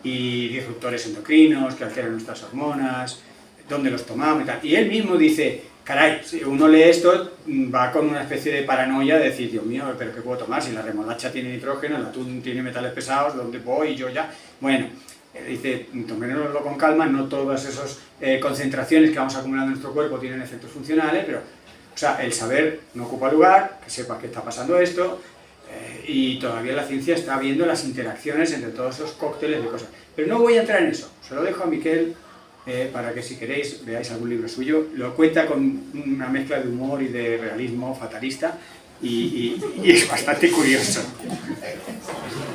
Y disruptores endocrinos que alteran nuestras hormonas, dónde los tomamos y tal. Y él mismo dice, caray, si uno lee esto, va con una especie de paranoia de decir, Dios mío, ¿pero qué puedo tomar? Si la remolacha tiene nitrógeno, el atún tiene metales pesados, ¿dónde voy? Yo ya... Bueno, dice, tomémoslo con calma, no todas esas concentraciones que vamos acumulando en nuestro cuerpo tienen efectos funcionales, pero, o sea, el saber no ocupa lugar, que sepa que está pasando esto, y todavía la ciencia está viendo las interacciones entre todos esos cócteles de cosas. Pero no voy a entrar en eso, se lo dejo a Miquel para que si queréis veáis algún libro suyo. Lo cuenta con una mezcla de humor y de realismo fatalista y es bastante curioso.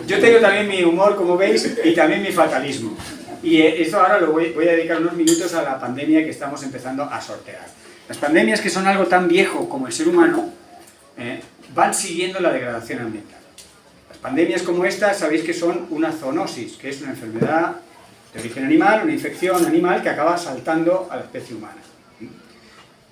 Yo tengo también mi humor, como veis, y también mi fatalismo. Y esto ahora lo voy a dedicar unos minutos a la pandemia que estamos empezando a sortear. Las pandemias, que son algo tan viejo como el ser humano, van siguiendo la degradación ambiental. Las pandemias como esta, sabéis que son una zoonosis, que es una enfermedad de origen animal, una infección animal que acaba saltando a la especie humana.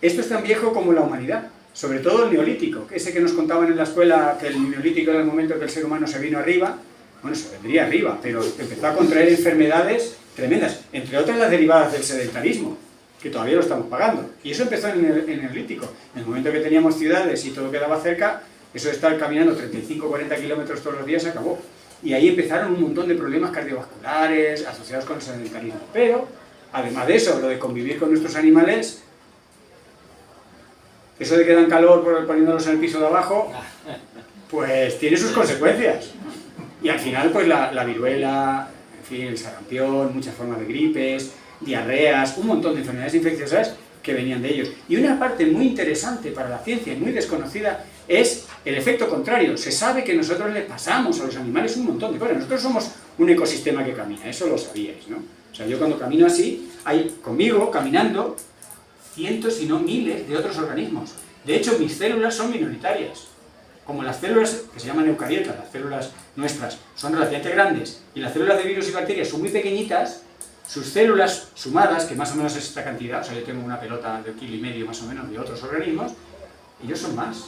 Esto es tan viejo como la humanidad, sobre todo el neolítico, ese que nos contaban en la escuela que el neolítico era el momento que el ser humano se vino arriba. Bueno, se vendría arriba, pero empezó a contraer enfermedades tremendas, entre otras las derivadas del sedentarismo, que todavía lo estamos pagando. Y eso empezó en el neolítico. En el momento que teníamos ciudades y todo quedaba cerca, eso de estar caminando 35-40 kilómetros todos los días se acabó. Y ahí empezaron un montón de problemas cardiovasculares asociados con el sedentarismo. Pero, además de eso, lo de convivir con nuestros animales, eso de que dan calor poniéndolos en el piso de abajo, pues tiene sus consecuencias. Y al final, pues la viruela, en fin, el sarampión, muchas formas de gripes, diarreas, un montón de enfermedades infecciosas que venían de ellos. Y una parte muy interesante para la ciencia y muy desconocida es el efecto contrario. Se sabe que nosotros le pasamos a los animales un montón de cosas. Nosotros somos un ecosistema que camina, eso lo sabíais, ¿no? O sea, yo cuando camino así, hay conmigo, caminando, cientos, si no miles, de otros organismos. De hecho, mis células son minoritarias. Como las células, que se llaman eucariotas, las células nuestras, son relativamente grandes, y las células de virus y bacterias son muy pequeñitas, sus células sumadas, que más o menos es esta cantidad, o sea, yo tengo una pelota de 1,5 kilos más o menos de otros organismos, ellos son más.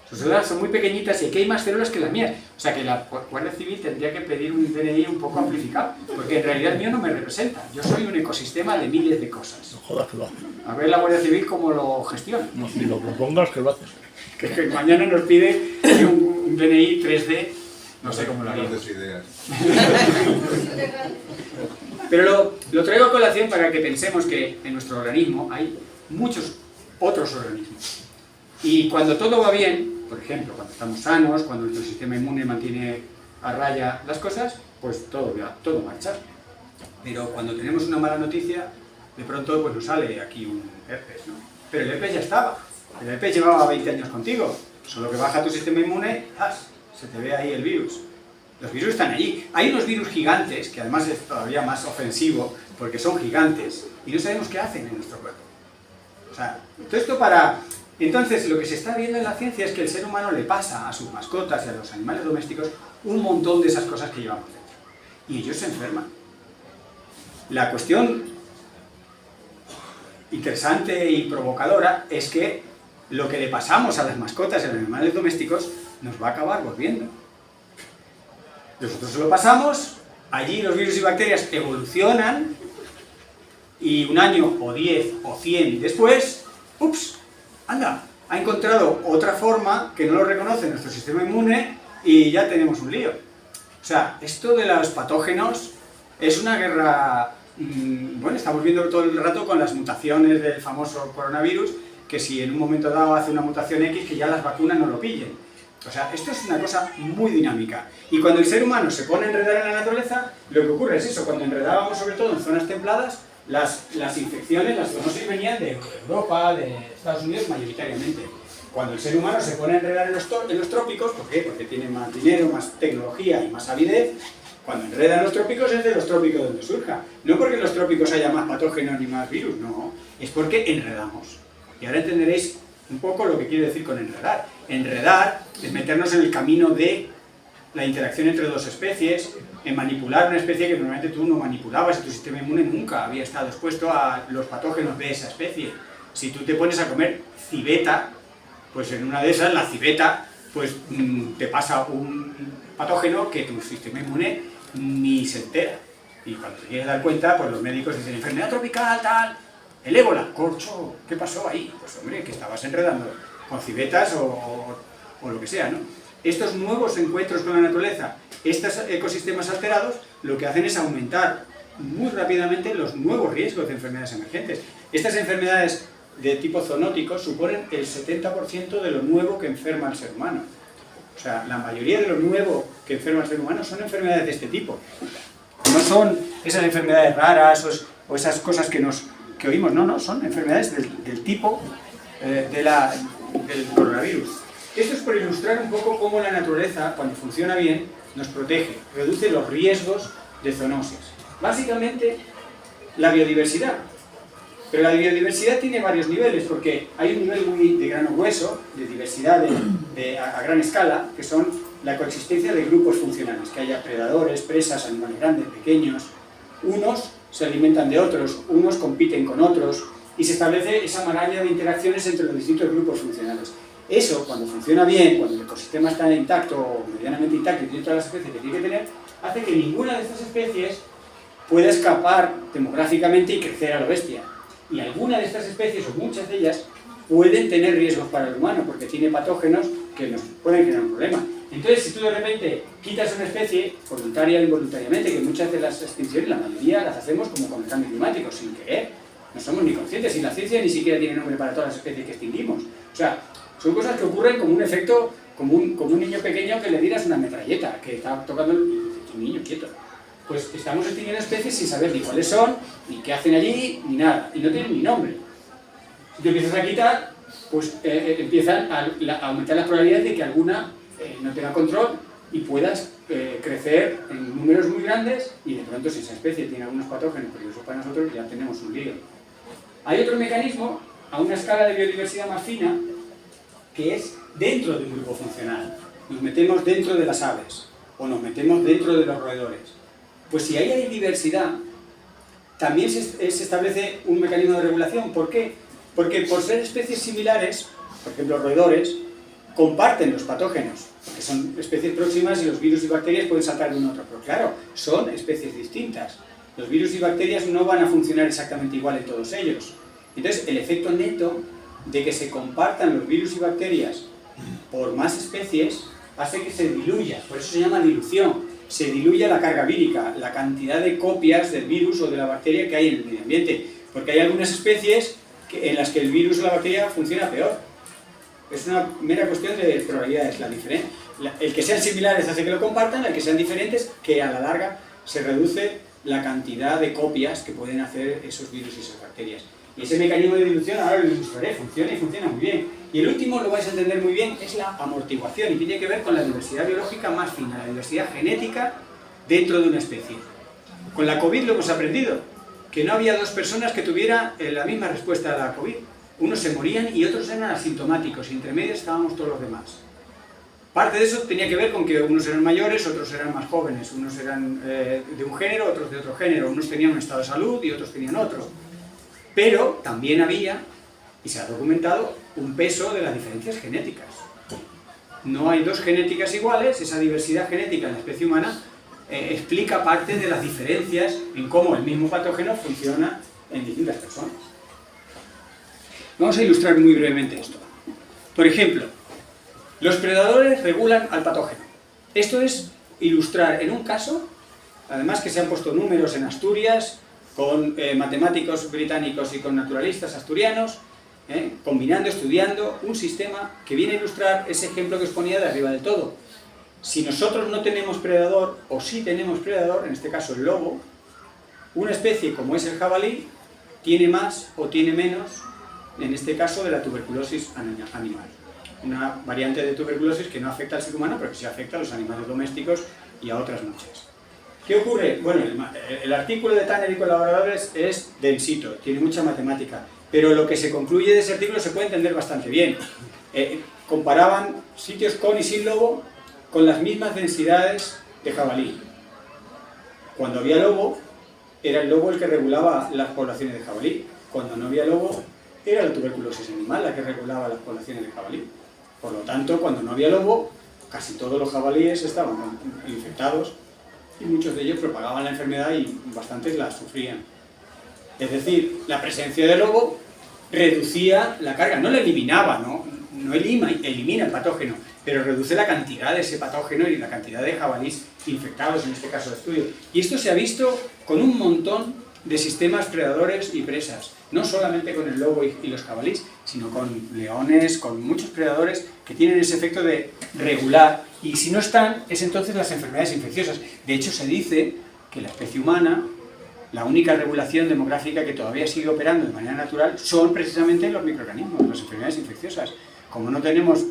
Sus células son muy pequeñitas y aquí hay más células que las mías. O sea que la Guardia Civil tendría que pedir un DNI un poco amplificado, porque en realidad el mío no me representa. Yo soy un ecosistema de miles de cosas. No jodas que lo haces. A ver la Guardia Civil cómo lo gestiona. No, si lo propongas, que lo haces. Que mañana nos pide un DNI 3D, no sé cómo lo haría. Pero lo traigo a colación para que pensemos que en nuestro organismo hay muchos otros organismos. Y cuando todo va bien, por ejemplo, cuando estamos sanos, cuando nuestro sistema inmune mantiene a raya las cosas, pues todo marcha. Pero cuando tenemos una mala noticia, de pronto pues nos sale aquí un herpes, ¿no? Pero el herpes ya estaba. El herpes llevaba 20 años contigo, solo que baja tu sistema inmune, se te ve ahí el virus. Los virus están allí. Hay unos virus gigantes, que además es todavía más ofensivo, porque son gigantes, y no sabemos qué hacen en nuestro cuerpo. O sea, todo esto para... Entonces, lo que se está viendo en la ciencia es que el ser humano le pasa a sus mascotas y a los animales domésticos un montón de esas cosas que llevamos dentro. Y ellos se enferman. La cuestión interesante y provocadora es que lo que le pasamos a las mascotas y a los animales domésticos nos va a acabar volviendo. Nosotros se lo pasamos, allí los virus y bacterias evolucionan y un año o 10 o 100 después, ¡ups! Anda, ha encontrado otra forma que no lo reconoce nuestro sistema inmune y ya tenemos un lío. O sea, esto de los patógenos es una guerra... Bueno, estamos viendo todo el rato con las mutaciones del famoso coronavirus, que si en un momento dado hace una mutación X, que ya las vacunas no lo pillen. O sea, esto es una cosa muy dinámica. Y cuando el ser humano se pone a enredar en la naturaleza, lo que ocurre es eso. Cuando enredábamos, sobre todo en zonas templadas, las infecciones, las zoonosis venían de Europa, de Estados Unidos mayoritariamente. Cuando el ser humano se pone a enredar en los trópicos, ¿por qué? Porque tiene más dinero, más tecnología y más avidez. Cuando enreda en los trópicos es de los trópicos donde surja. No porque en los trópicos haya más patógenos ni más virus, no. Es porque enredamos. Y ahora entenderéis un poco lo que quiere decir con enredar. Enredar es meternos en el camino de la interacción entre dos especies, en manipular una especie que normalmente tú no manipulabas y tu sistema inmune nunca había estado expuesto a los patógenos de esa especie. Si tú te pones a comer civeta, pues en una de esas, la civeta, pues te pasa un patógeno que tu sistema inmune ni se entera. Y cuando te quieres dar cuenta, pues los médicos dicen, enfermedad tropical, tal, el ébola, corcho, ¿qué pasó ahí? Pues hombre, que estabas enredando con civetas o lo que sea, ¿no? Estos nuevos encuentros con la naturaleza, estos ecosistemas alterados, lo que hacen es aumentar muy rápidamente los nuevos riesgos de enfermedades emergentes. Estas enfermedades de tipo zoonótico suponen el 70% de lo nuevo que enferma al ser humano. O sea, la mayoría de lo nuevo que enferma al ser humano son enfermedades de este tipo. No son esas enfermedades raras o esas cosas que oímos, no, son enfermedades del tipo del coronavirus. Esto es por ilustrar un poco cómo la naturaleza, cuando funciona bien, nos protege, reduce los riesgos de zoonosis. Básicamente, la biodiversidad. Pero la biodiversidad tiene varios niveles, porque hay un nivel muy de grano grueso, de diversidad a gran escala, que son la coexistencia de grupos funcionales, que haya predadores, presas, animales grandes, pequeños. Unos se alimentan de otros, unos compiten con otros, y se establece esa maraña de interacciones entre los distintos grupos funcionales. Eso, cuando funciona bien, cuando el ecosistema está intacto o medianamente intacto y tiene todas las especies que tiene que tener, hace que ninguna de estas especies pueda escapar demográficamente y crecer a lo bestia. Y alguna de estas especies, o muchas de ellas, pueden tener riesgos para el humano, porque tiene patógenos que nos pueden generar un problema. Entonces, si tú de repente quitas una especie, voluntaria o involuntariamente, que muchas de las extinciones, la mayoría las hacemos como con el cambio climático, sin querer, no somos ni conscientes, y la ciencia ni siquiera tiene nombre para todas las especies que extinguimos. O sea, son cosas que ocurren como un efecto, como un niño pequeño que le tiras una metralleta, que está tocando un niño quieto. Pues estamos extinguiendo especies sin saber ni cuáles son, ni qué hacen allí, ni nada, y no tienen ni nombre. Si te empiezas a quitar, pues empiezan a aumentar las probabilidades de que alguna no tenga control y puedas crecer en números muy grandes, y de pronto si esa especie tiene algunos patógenos peligrosos para nosotros, ya tenemos un lío. Hay otro mecanismo, a una escala de biodiversidad más fina, que es dentro de un grupo funcional. Nos metemos dentro de las aves, o nos metemos dentro de los roedores. Pues si ahí hay diversidad, también se establece un mecanismo de regulación. ¿Por qué? Porque por ser especies similares, por ejemplo roedores, comparten los patógenos, que son especies próximas y los virus y bacterias pueden saltar de uno a otro. Pero claro, son especies distintas. Los virus y bacterias no van a funcionar exactamente igual en todos ellos. Entonces, el efecto neto de que se compartan los virus y bacterias por más especies hace que se diluya, por eso se llama dilución. Se diluye la carga vírica, la cantidad de copias del virus o de la bacteria que hay en el medio ambiente, porque hay algunas especies en las que el virus o la bacteria funciona peor. Es una mera cuestión de probabilidades. El que sean similares hace que lo compartan, el que sean diferentes, que a la larga se reduce la cantidad de copias que pueden hacer esos virus y esas bacterias. Y ese mecanismo de dilución ahora lo ilustraré, funciona y funciona muy bien. Y el último, lo vais a entender muy bien, es la amortiguación, y tiene que ver con la diversidad biológica más fina, la diversidad genética dentro de una especie. Con la COVID lo hemos aprendido, que no había dos personas que tuvieran la misma respuesta a la COVID. Unos se morían y otros eran asintomáticos, y entre medias estábamos todos los demás. Parte de eso tenía que ver con que unos eran mayores, otros eran más jóvenes, unos eran de un género, otros de otro género, unos tenían un estado de salud y otros tenían otro. Pero también había, y se ha documentado, un peso de las diferencias genéticas. No hay dos genéticas iguales, esa diversidad genética en la especie humana explica parte de las diferencias en cómo el mismo patógeno funciona en distintas personas. Vamos a ilustrar muy brevemente esto. Por ejemplo, los predadores regulan al patógeno. Esto es ilustrar en un caso, además que se han puesto números en Asturias, con matemáticos británicos y con naturalistas asturianos, combinando, estudiando un sistema que viene a ilustrar ese ejemplo que os ponía de arriba del todo. Si nosotros no tenemos predador, o sí tenemos predador, en este caso el lobo, una especie como es el jabalí, tiene más o tiene menos, en este caso, de la tuberculosis animal. Una variante de tuberculosis que no afecta al ser humano, pero que sí afecta a los animales domésticos y a otras muchas. ¿Qué ocurre? Bueno, el artículo de Tanner y colaboradores es densito, tiene mucha matemática, pero lo que se concluye de ese artículo se puede entender bastante bien. Comparaban sitios con y sin lobo con las mismas densidades de jabalí. Cuando había lobo, era el lobo el que regulaba las poblaciones de jabalí. Cuando no había lobo, era la tuberculosis animal la que regulaba las poblaciones de jabalí. Por lo tanto, cuando no había lobo, casi todos los jabalíes estaban infectados y muchos de ellos propagaban la enfermedad y bastantes la sufrían. Es decir, la presencia de lobo reducía la carga, no la eliminaba, no elimina el patógeno, pero reduce la cantidad de ese patógeno y la cantidad de jabalíes infectados, en este caso de estudio. Y esto se ha visto con un montón de sistemas predadores y presas, no solamente con el lobo y los jabalíes, sino con leones, con muchos predadores que tienen ese efecto de regular, y si no están, es entonces las enfermedades infecciosas. De hecho, se dice que la especie humana, la única regulación demográfica que todavía sigue operando de manera natural son precisamente los microorganismos, las enfermedades infecciosas. Como no tenemos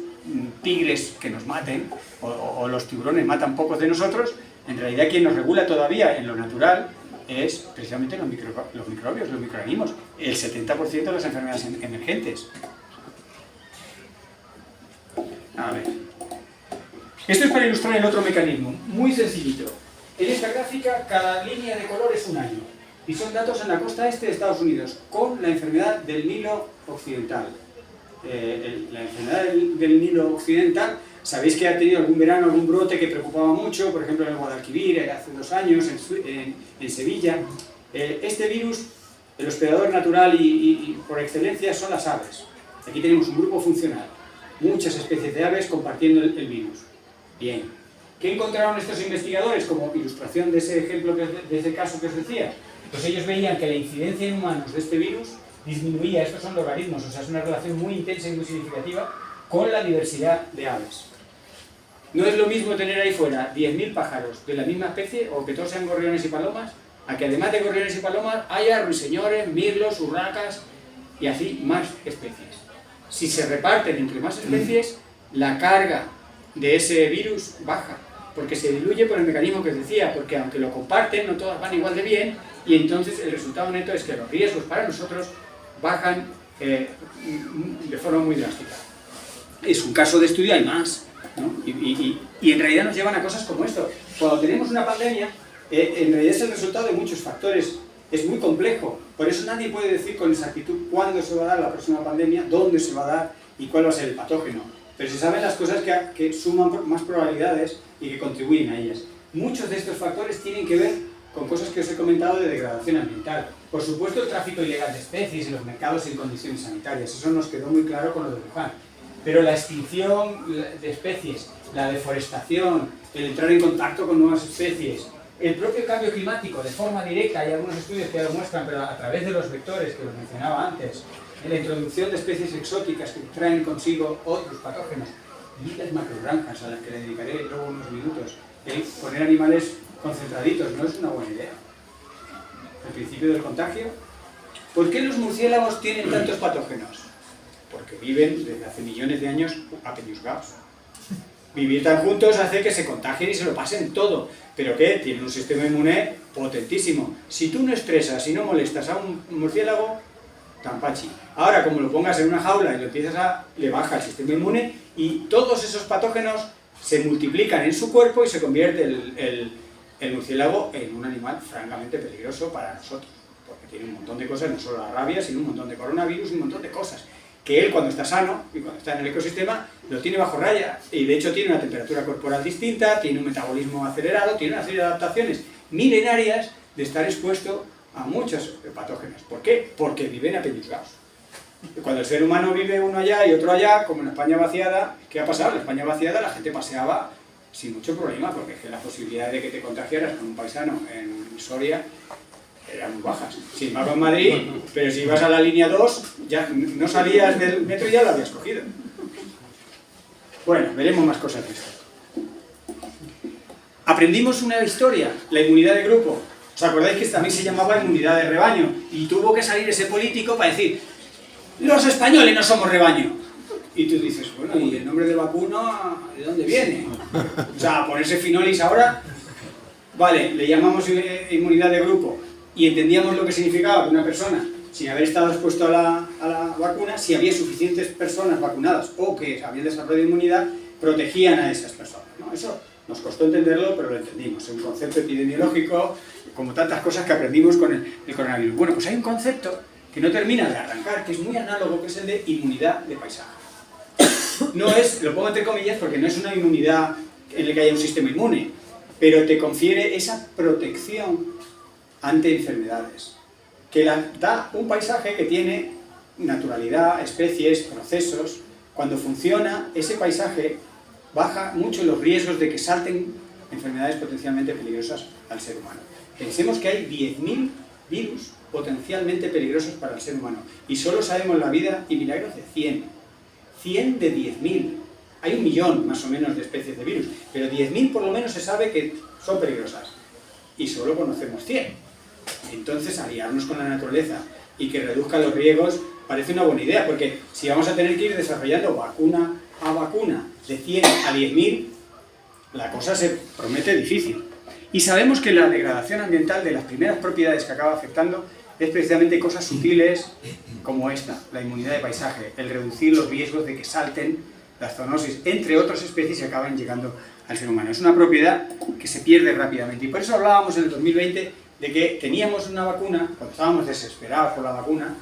tigres que nos maten, o los tiburones matan pocos de nosotros, en realidad quien nos regula todavía en lo natural es precisamente los microbios, los microorganismos. El 70% de las enfermedades emergentes. A ver. Esto es para ilustrar el otro mecanismo, muy sencillito. En esta gráfica, cada línea de color es un año. Y son datos en la costa este de Estados Unidos, con la enfermedad del Nilo Occidental. La enfermedad del Nilo Occidental, sabéis que ha tenido algún verano algún brote que preocupaba mucho, por ejemplo en el Guadalquivir, hace 2 años, en Sevilla. Este virus, el hospedador natural y por excelencia son las aves. Aquí tenemos un grupo funcional, muchas especies de aves compartiendo el virus. Bien, ¿qué encontraron estos investigadores como ilustración de ese ejemplo, de ese caso que os decía? Pues ellos veían que la incidencia en humanos de este virus disminuía, estos son logaritmos, o sea, es una relación muy intensa y muy significativa con la diversidad de aves. No es lo mismo tener ahí fuera 10.000 pájaros de la misma especie, o que todos sean gorriones y palomas, a que además de gorriones y palomas haya ruiseñores, mirlos, urracas y así más especies. Si se reparten entre más especies, la carga de ese virus baja, porque se diluye por el mecanismo que os decía, porque aunque lo comparten, no todas van igual de bien, y entonces el resultado neto es que los riesgos para nosotros bajan de forma muy drástica. Es un caso de estudio, hay más, ¿no? Y en realidad nos llevan a cosas como esto. Cuando tenemos una pandemia, en realidad es el resultado de muchos factores, es muy complejo, por eso nadie puede decir con exactitud cuándo se va a dar la próxima pandemia, dónde se va a dar y cuál va a ser el patógeno. Pero se saben las cosas que suman más probabilidades y que contribuyen a ellas. Muchos de estos factores tienen que ver con cosas que os he comentado de degradación ambiental. Por supuesto, el tráfico ilegal de especies y los mercados sin condiciones sanitarias, eso nos quedó muy claro con lo de Wuhan. Pero la extinción de especies, la deforestación, el entrar en contacto con nuevas especies, el propio cambio climático de forma directa, hay algunos estudios que lo muestran, pero a través de los vectores que los mencionaba antes, la introducción de especies exóticas que traen consigo otros patógenos, y las macrogranjas a las que le dedicaré luego unos minutos, el poner animales concentraditos no es una buena idea. El principio del contagio. ¿Por qué los murciélagos tienen tantos patógenos? Porque viven desde hace millones de años apeñuscados. Vivir tan juntos hace que se contagien y se lo pasen todo. ¿Pero qué? Tienen un sistema inmune potentísimo. Si tú no estresas y no molestas a un murciélago, tampachi. Ahora, como lo pongas en una jaula y lo empiezas le baja el sistema inmune y todos esos patógenos se multiplican en su cuerpo y se convierte el murciélago en un animal francamente peligroso para nosotros. Porque tiene un montón de cosas, no solo la rabia, sino un montón de coronavirus y un montón de cosas. Que él, cuando está sano y cuando está en el ecosistema, lo tiene bajo raya y de hecho tiene una temperatura corporal distinta, tiene un metabolismo acelerado, tiene una serie de adaptaciones milenarias de estar expuesto a muchos patógenos. ¿Por qué? Porque viven apeñuscados. Cuando el ser humano vive uno allá y otro allá, como en la España vaciada, ¿qué ha pasado? En la España vaciada la gente paseaba sin mucho problema, porque es que las posibilidades de que te contagiaras con un paisano en Soria eran muy bajas. Sin embargo en Madrid, pero si ibas a la línea 2, ya no salías del metro y ya lo habías cogido. Bueno, veremos más cosas de esto. Aprendimos una historia, la inmunidad de grupo. ¿Os acordáis que también se llamaba inmunidad de rebaño? Y tuvo que salir ese político para decir, los españoles no somos rebaño. Y tú dices, bueno, ¿y el nombre de vacuno de dónde viene? O sea, ponerse finolis ahora, vale, le llamamos inmunidad de grupo y entendíamos lo que significaba que una persona, sin haber estado expuesto a la vacuna, si había suficientes personas vacunadas o que habían desarrollado inmunidad, protegían a esas personas, ¿no? Eso nos costó entenderlo, pero lo entendimos. Es un concepto epidemiológico, como tantas cosas que aprendimos con el coronavirus. Bueno, pues hay un concepto que no termina de arrancar, que es muy análogo, que es el de inmunidad de paisaje. No es, lo pongo entre comillas, porque no es una inmunidad en la que haya un sistema inmune, pero te confiere esa protección ante enfermedades, que da un paisaje que tiene naturalidad, especies, procesos. Cuando funciona, ese paisaje baja mucho los riesgos de que salten enfermedades potencialmente peligrosas al ser humano. Pensemos que hay 10.000 virus potencialmente peligrosos para el ser humano y solo sabemos la vida y milagros de 100. 100 de 10.000. Hay 1 millón más o menos de especies de virus, pero 10.000 por lo menos se sabe que son peligrosas y solo conocemos 100. Entonces, aliarnos con la naturaleza y que reduzca los riesgos parece una buena idea, porque si vamos a tener que ir desarrollando vacuna a vacuna de 100 a 10.000, la cosa se promete difícil. Y sabemos que la degradación ambiental de las primeras propiedades que acaba afectando es precisamente cosas sutiles como esta, la inmunidad de paisaje, el reducir los riesgos de que salten las zoonosis, entre otras especies que acaban llegando al ser humano. Es una propiedad que se pierde rápidamente y por eso hablábamos en el 2020 de que teníamos una vacuna, cuando estábamos desesperados por la vacuna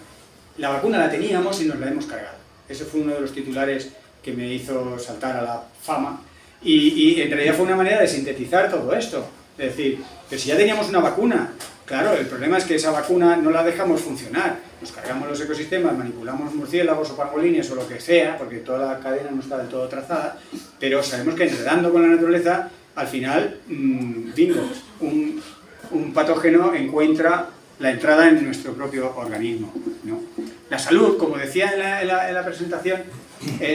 la teníamos y nos la hemos cargado. Ese fue uno de los titulares que me hizo saltar a la fama y en realidad fue una manera de sintetizar todo esto. Es decir, que si ya teníamos una vacuna, claro, el problema es que esa vacuna no la dejamos funcionar. Nos cargamos los ecosistemas, manipulamos murciélagos o pangolines o lo que sea, porque toda la cadena no está del todo trazada, pero sabemos que enredando con la naturaleza, al final, bingo, un patógeno encuentra la entrada en nuestro propio organismo, ¿no? La salud, como decía en la presentación,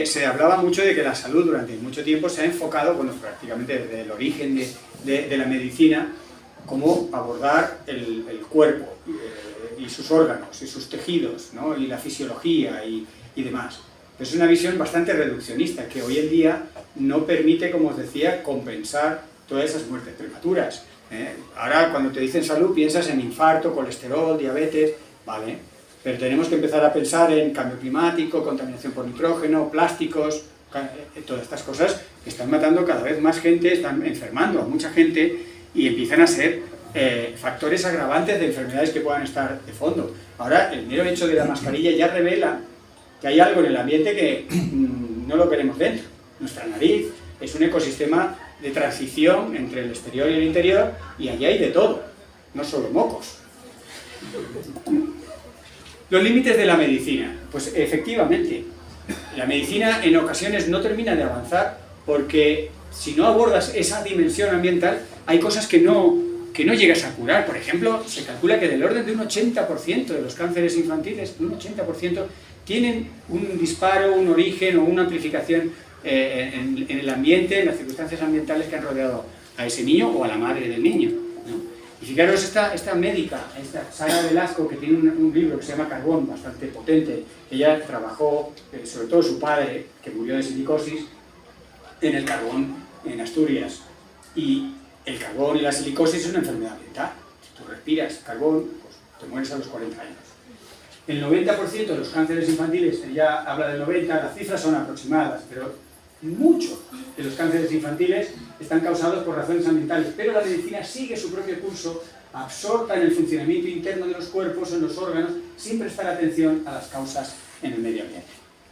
se hablaba mucho de que la salud durante mucho tiempo se ha enfocado, bueno, prácticamente desde el origen de la medicina, cómo abordar el cuerpo y sus órganos y sus tejidos, ¿no? Y la fisiología y demás. Pero es una visión bastante reduccionista que hoy en día no permite, como os decía, compensar todas esas muertes prematuras. Ahora cuando te dicen salud piensas en infarto, colesterol, diabetes, vale, pero tenemos que empezar a pensar en cambio climático, contaminación por nitrógeno, plásticos, todas estas cosas que están matando cada vez más gente, están enfermando a mucha gente y empiezan a ser factores agravantes de enfermedades que puedan estar de fondo. Ahora el mero hecho de la mascarilla ya revela que hay algo en el ambiente que no lo queremos dentro. Nuestra nariz es un ecosistema de transición entre el exterior y el interior y allí hay de todo, no solo mocos. Los límites de la medicina. Pues efectivamente, la medicina en ocasiones no termina de avanzar porque si no abordas esa dimensión ambiental, hay cosas que no llegas a curar. Por ejemplo, se calcula que del orden de un 80% de los cánceres infantiles, un 80%, tienen un disparo, un origen o una amplificación en el ambiente, en las circunstancias ambientales que han rodeado a ese niño o a la madre del niño, ¿no? Y fijaros esta médica, esta Sara Velasco, que tiene un libro que se llama Carbón, bastante potente. Ella trabajó, sobre todo su padre, que murió de silicosis, en el carbón en Asturias. Y el carbón y la silicosis es una enfermedad ambiental. Si tú respiras carbón, pues te mueres a los 40 años. El 90% de los cánceres infantiles, ella habla del 90%, las cifras son aproximadas, pero muchos de los cánceres infantiles están causados por razones ambientales, pero la medicina sigue su propio curso, absorta en el funcionamiento interno de los cuerpos, en los órganos, sin prestar atención a las causas en el medio ambiente.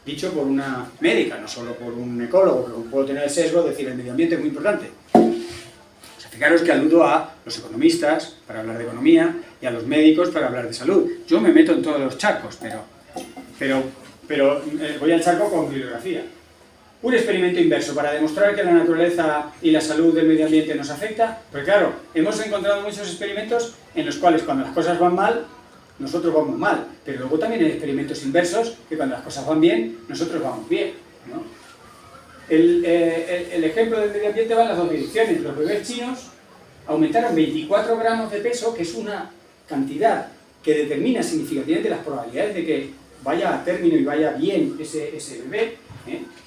Dicho por una médica, no solo por un ecólogo, que puedo tener el sesgo de decir el medio ambiente es muy importante. O sea, fijaros que aludo a los economistas para hablar de economía y a los médicos para hablar de salud. Yo me meto en todos los charcos, pero voy al charco con bibliografía. Un experimento inverso para demostrar que la naturaleza y la salud del medio ambiente nos afecta, porque claro, hemos encontrado muchos experimentos en los cuales cuando las cosas van mal, nosotros vamos mal, pero luego también hay experimentos inversos que cuando las cosas van bien, nosotros vamos bien, ¿no? El ejemplo del medio ambiente va en las dos direcciones. Los bebés chinos aumentaron 24 gramos de peso, que es una cantidad que determina significativamente las probabilidades de que vaya a término y vaya bien ese bebé,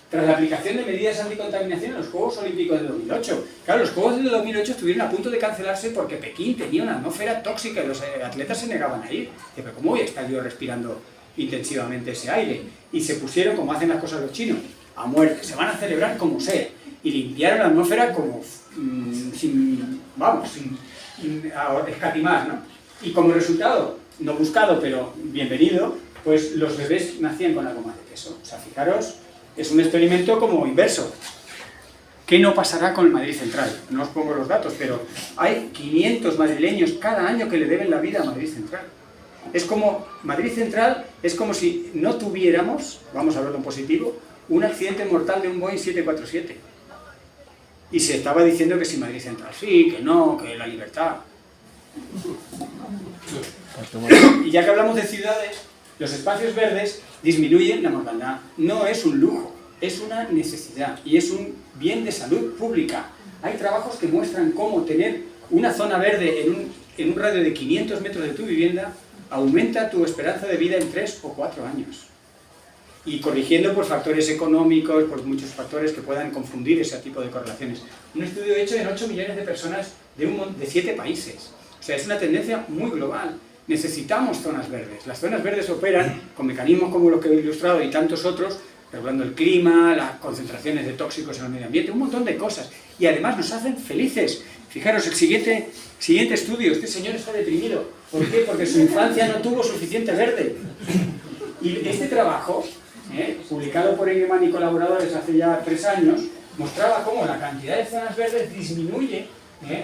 tras la aplicación de medidas anticontaminación en los Juegos Olímpicos de 2008. Claro, los Juegos de 2008 estuvieron a punto de cancelarse porque Pekín tenía una atmósfera tóxica y los atletas se negaban a ir. Pero ¿cómo voy a estar yo respirando intensivamente ese aire? Y se pusieron, como hacen las cosas los chinos, a muerte. Se van a celebrar como sea. Y limpiaron la atmósfera como sin escatimar, ¿no? Y como resultado, no buscado, pero bienvenido, pues los bebés nacían con algo más de peso. O sea, fijaros, es un experimento como inverso. ¿Qué no pasará con el Madrid Central? No os pongo los datos, pero hay 500 madrileños cada año que le deben la vida a Madrid Central. Es como, Madrid Central es como si no tuviéramos, vamos a verlo en positivo, un accidente mortal de un Boeing 747. Y se estaba diciendo que si Madrid Central sí, que no, que la libertad. Y ya que hablamos de ciudades, los espacios verdes disminuyen la mortandad. No es un lujo, es una necesidad y es un bien de salud pública. Hay trabajos que muestran cómo tener una zona verde en un radio de 500 metros de tu vivienda aumenta tu esperanza de vida en 3 o 4 años. Y corrigiendo por factores económicos, por muchos factores que puedan confundir ese tipo de correlaciones. Un estudio hecho en 8 millones de personas de 7 países. O sea, es una tendencia muy global. Necesitamos zonas verdes. Las zonas verdes operan con mecanismos como los que he ilustrado y tantos otros, regulando el clima, las concentraciones de tóxicos en el medio ambiente, un montón de cosas. Y además nos hacen felices. Fijaros, el siguiente estudio, este señor está deprimido. ¿Por qué? Porque su infancia no tuvo suficiente verde. Y este trabajo, publicado por Engelmann y colaboradores hace ya 3 años, mostraba cómo la cantidad de zonas verdes disminuye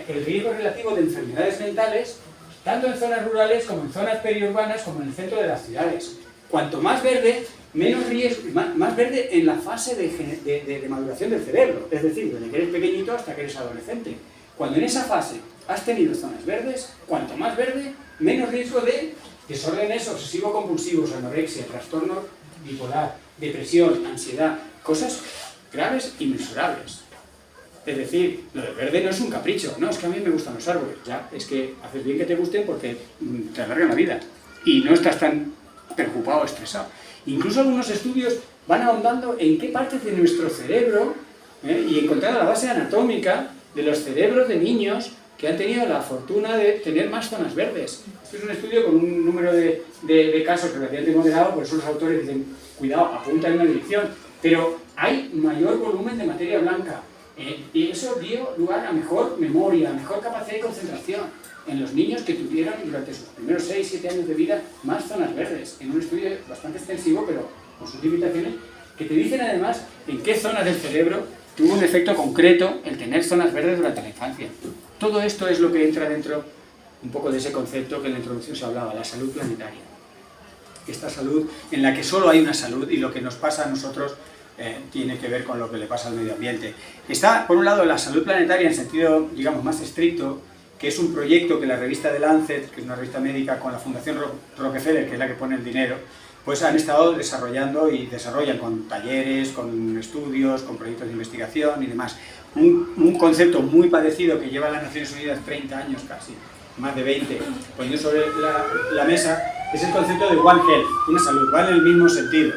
el riesgo relativo de enfermedades mentales, tanto en zonas rurales como en zonas periurbanas como en el centro de las ciudades. Cuanto más verde, menos riesgo, más verde en la fase de maduración del cerebro, es decir, desde que eres pequeñito hasta que eres adolescente. Cuando en esa fase has tenido zonas verdes, cuanto más verde, menos riesgo de desórdenes obsesivo-compulsivos, anorexia, trastorno bipolar, depresión, ansiedad, cosas graves y mensurables. Es decir, lo del verde no es un capricho, no, es que a mí me gustan los árboles, ya, es que haces bien que te gusten porque te alargan la vida y no estás tan preocupado o estresado. Incluso algunos estudios van ahondando en qué partes de nuestro cerebro y encontrar la base anatómica de los cerebros de niños que han tenido la fortuna de tener más zonas verdes. Este es un estudio con un número de casos relativamente moderado, por eso los autores dicen, cuidado, apunta en una dirección, pero hay mayor volumen de materia blanca. Y eso dio lugar a mejor memoria, a mejor capacidad de concentración en los niños que tuvieron durante sus primeros 6-7 años de vida más zonas verdes, en un estudio bastante extensivo, pero con sus limitaciones, que te dicen además en qué zonas del cerebro tuvo un efecto concreto el tener zonas verdes durante la infancia. Todo esto es lo que entra dentro un poco de ese concepto que en la introducción se hablaba, la salud planetaria. Esta salud en la que solo hay una salud y lo que nos pasa a nosotros tiene que ver con lo que le pasa al medio ambiente. Está, por un lado, la salud planetaria en sentido, digamos, más estricto, que es un proyecto que la revista The Lancet, que es una revista médica con la Fundación Rockefeller, que es la que pone el dinero, pues han estado desarrollando y desarrollan con talleres, con estudios, con proyectos de investigación y demás. Un concepto muy parecido que lleva las Naciones Unidas 30 años casi, más de 20, poniendo sobre la mesa, es el concepto de One Health, una salud, va en el mismo sentido.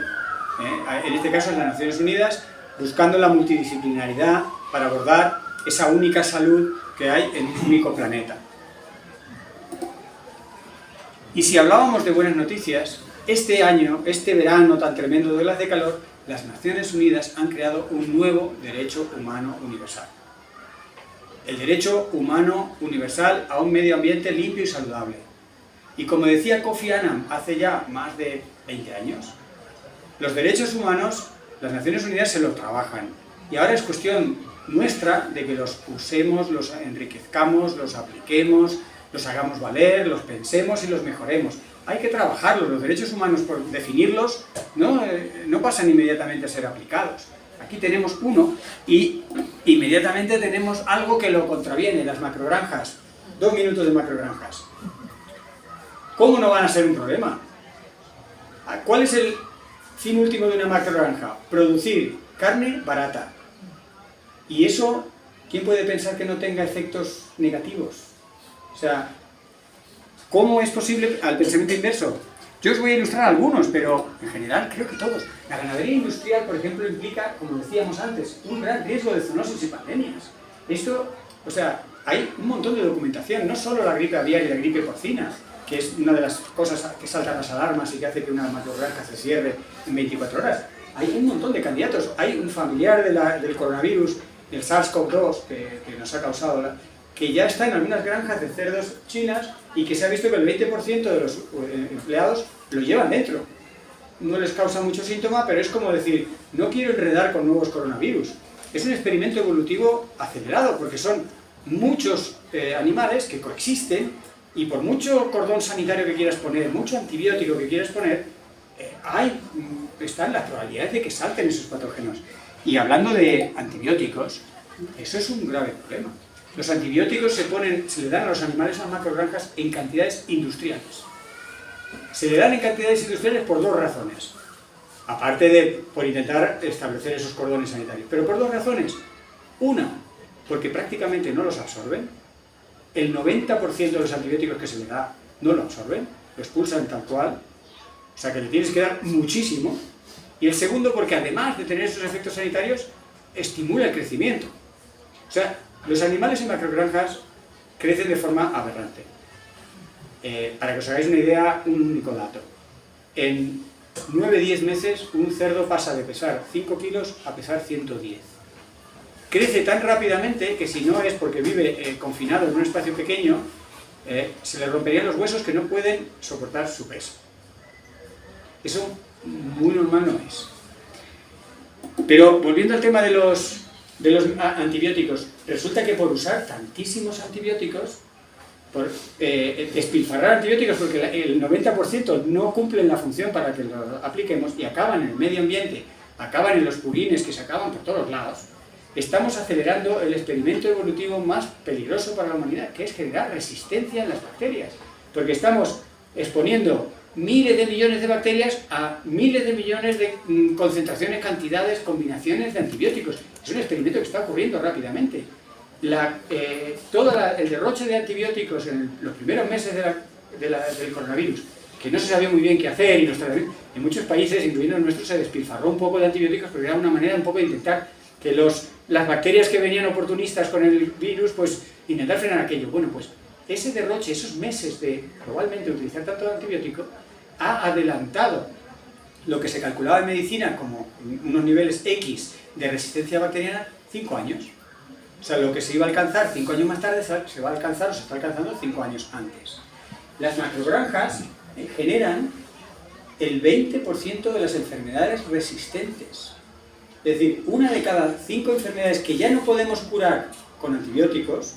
En este caso en las Naciones Unidas, buscando la multidisciplinaridad para abordar esa única salud que hay en un único planeta. Y si hablábamos de buenas noticias, este año, este verano tan tremendo de olas de calor, las Naciones Unidas han creado un nuevo derecho humano universal. El derecho humano universal a un medio ambiente limpio y saludable. Y como decía Kofi Annan hace ya más de 20 años, los derechos humanos, las Naciones Unidas se los trabajan. Y ahora es cuestión nuestra de que los usemos, los enriquezcamos, los apliquemos, los hagamos valer, los pensemos y los mejoremos. Hay que trabajarlos. Los derechos humanos, por definirlos, no pasan inmediatamente a ser aplicados. Aquí tenemos uno y inmediatamente tenemos algo que lo contraviene, las macrogranjas. 2 minutos de macrogranjas. ¿Cómo no van a ser un problema? ¿Cuál es el fin último de una macrogranja? Producir carne barata. Y eso, ¿quién puede pensar que no tenga efectos negativos? O sea, ¿cómo es posible al pensamiento inverso? Yo os voy a ilustrar algunos, pero en general creo que todos. La ganadería industrial, por ejemplo, implica, como decíamos antes, un gran riesgo de zoonosis y pandemias. Esto, o sea, hay un montón de documentación, no solo la gripe aviar y la gripe porcina, que es una de las cosas que saltan las alarmas y que hace que una macrogranja se cierre en 24 horas. Hay un montón de candidatos. Hay un familiar del coronavirus, el SARS-CoV-2, que nos ha causado, que ya está en algunas granjas de cerdos chinas y que se ha visto que el 20% de los empleados lo llevan dentro. No les causa mucho síntoma, pero es como decir, no quiero enredar con nuevos coronavirus. Es un experimento evolutivo acelerado, porque son muchos animales que coexisten y por mucho cordón sanitario que quieras poner, mucho antibiótico que quieras poner, están las probabilidades de que salten esos patógenos. Y hablando de antibióticos, eso es un grave problema. Los antibióticos se le dan a los animales en las macrogranjas en cantidades industriales. Se le dan en cantidades industriales por 2 razones. Aparte de por intentar establecer esos cordones sanitarios. Pero por 2 razones. Una, porque prácticamente no los absorben. El 90% de los antibióticos que se le da no lo absorben, lo expulsan tal cual. O sea que le tienes que dar muchísimo. Y el segundo, porque además de tener esos efectos sanitarios, estimula el crecimiento. O sea, los animales en macrogranjas crecen de forma aberrante. Para que os hagáis una idea, un único dato. En 9-10 meses un cerdo pasa de pesar 5 kilos a pesar 110. Crece tan rápidamente que si no es porque vive confinado en un espacio pequeño, se le romperían los huesos que no pueden soportar su peso. Eso muy normal no es. Pero volviendo al tema de los antibióticos, resulta que por usar tantísimos antibióticos, por despilfarrar antibióticos, porque el 90% no cumplen la función para que lo apliquemos y acaban en el medio ambiente, acaban en los purines que se acaban por todos lados, estamos acelerando el experimento evolutivo más peligroso para la humanidad, que es generar resistencia en las bacterias, porque estamos exponiendo miles de millones de bacterias a miles de millones de concentraciones, cantidades, combinaciones de antibióticos. Es un experimento que está ocurriendo rápidamente. Todo el derroche de antibióticos en los primeros meses del coronavirus, que no se sabía muy bien qué hacer, y en muchos países, incluyendo el nuestro, se despilfarró un poco de antibióticos, porque era una manera un poco de intentar que las bacterias que venían oportunistas con el virus, pues intentar frenar aquello. Bueno, pues ese derroche, esos meses de probablemente utilizar tanto antibiótico, ha adelantado lo que se calculaba en medicina como unos niveles X de resistencia bacteriana 5 años. O sea, lo que se iba a alcanzar 5 años más tarde se va a alcanzar o se está alcanzando 5 años antes. Las macrogranjas generan el 20% de las enfermedades resistentes. Es decir, 1 de cada 5 enfermedades que ya no podemos curar con antibióticos,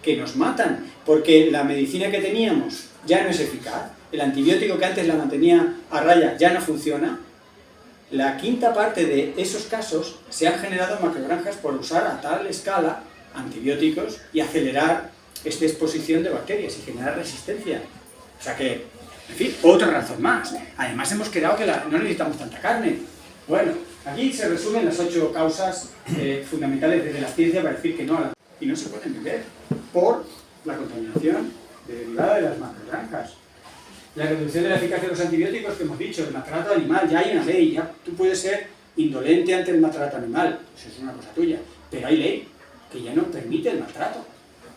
que nos matan, porque la medicina que teníamos ya no es eficaz, el antibiótico que antes la mantenía a raya ya no funciona, la quinta parte de esos casos se han generado macrogranjas por usar a tal escala antibióticos y acelerar esta exposición de bacterias y generar resistencia. O sea que, en fin, otra razón más. Además hemos quedado que no necesitamos tanta carne. Bueno, aquí se resumen las 8 causas fundamentales desde la ciencia para decir que no, y no se pueden beber por la contaminación derivada de las macrogranjas. La reducción de la eficacia de los antibióticos que hemos dicho, el maltrato animal, ya hay una ley, ya tú puedes ser indolente ante el maltrato animal, eso es una cosa tuya, pero hay ley que ya no permite el maltrato.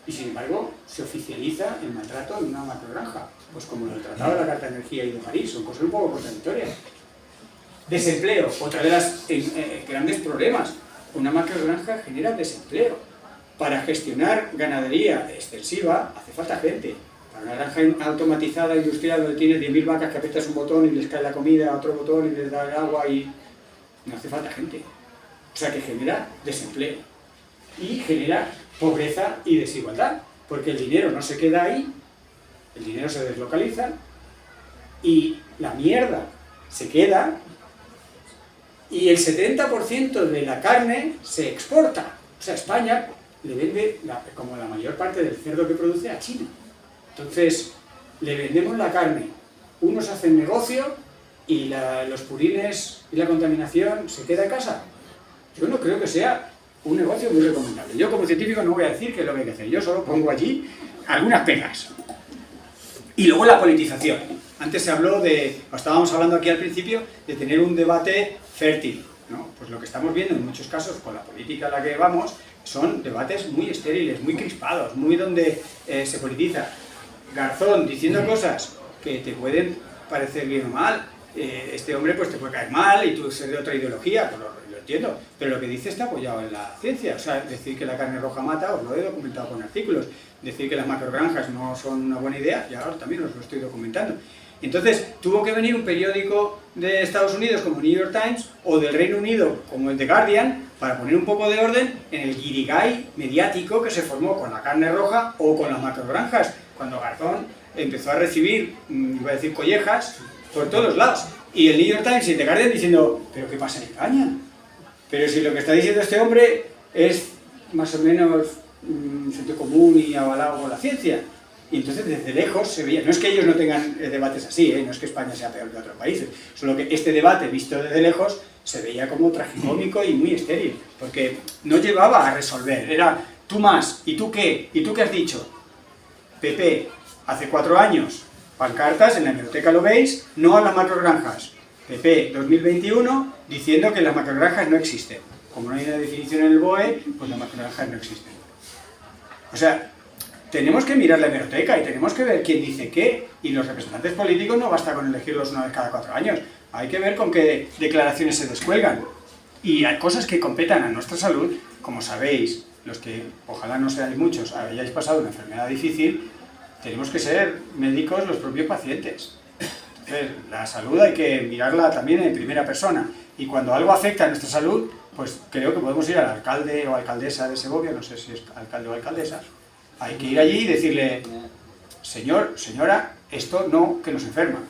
Y sin embargo, se oficializa el maltrato en una macrogranja, pues como lo trataba la Carta de Energía y de París, son cosas un poco contradictorias. Desempleo, otra de las grandes problemas. Una macrogranja genera desempleo. Para gestionar ganadería extensiva hace falta gente. Para una granja automatizada, industrial, donde tienes 10.000 vacas que aprietas un botón y les cae la comida, a otro botón y les da el agua, y no hace falta gente. O sea que genera desempleo y genera pobreza y desigualdad, porque el dinero no se queda ahí, el dinero se deslocaliza y la mierda se queda, y el 70% de la carne se exporta. O sea, España le vende como la mayor parte del cerdo que produce a China. Entonces, le vendemos la carne, unos hacen negocio y los purines y la contaminación se queda en casa. Yo no creo que sea un negocio muy recomendable. Yo como científico no voy a decir qué es lo que hay que hacer, yo solo pongo allí algunas pegas. Y luego la politización. Antes se habló estábamos hablando aquí al principio, de tener un debate fértil, ¿no? Pues lo que estamos viendo en muchos casos con la política a la que vamos son debates muy estériles, muy crispados, muy donde se politiza. Garzón diciendo cosas que te pueden parecer bien o mal, este hombre pues te puede caer mal y tú ser de otra ideología, pues lo entiendo, pero lo que dice está apoyado en la ciencia. O sea, decir que la carne roja mata, os lo he documentado con artículos, decir que las macrogranjas no son una buena idea, ya ahora también os lo estoy documentando. Entonces, tuvo que venir un periódico de Estados Unidos como New York Times o del Reino Unido como el The Guardian para poner un poco de orden en el guirigay mediático que se formó con la carne roja o con las macrogranjas, cuando Garzón empezó a recibir, iba a decir collejas, por todos lados. Y el New York Times y el The Guardian diciendo, ¿pero qué pasa en España? Pero si lo que está diciendo este hombre es más o menos sentido común y avalado por la ciencia. Y entonces desde lejos se veía, no es que ellos no tengan debates así, no es que España sea peor que otros países, solo que este debate visto desde lejos se veía como tragicómico y muy estéril, porque no llevaba a resolver, era tú más, ¿y tú qué? ¿Y tú qué has dicho? PP, hace 4 años, pancartas, en la biblioteca lo veis, no a las macrogranjas. PP 2021 diciendo que las macrogranjas no existen. Como no hay una definición en el BOE, pues las macrogranjas no existen. O sea, tenemos que mirar la hemeroteca y tenemos que ver quién dice qué, y los representantes políticos no basta con elegirlos una vez cada 4 años, hay que ver con qué declaraciones se descuelgan. Y hay cosas que competan a nuestra salud, como sabéis, los que ojalá no seáis muchos, hayáis pasado una enfermedad difícil, tenemos que ser médicos los propios pacientes. Entonces, la salud hay que mirarla también en primera persona, y cuando algo afecta a nuestra salud, pues creo que podemos ir al alcalde o alcaldesa de Segovia, no sé si es alcalde o alcaldesa, hay que ir allí y decirle, señor, señora, esto no, que nos enferma.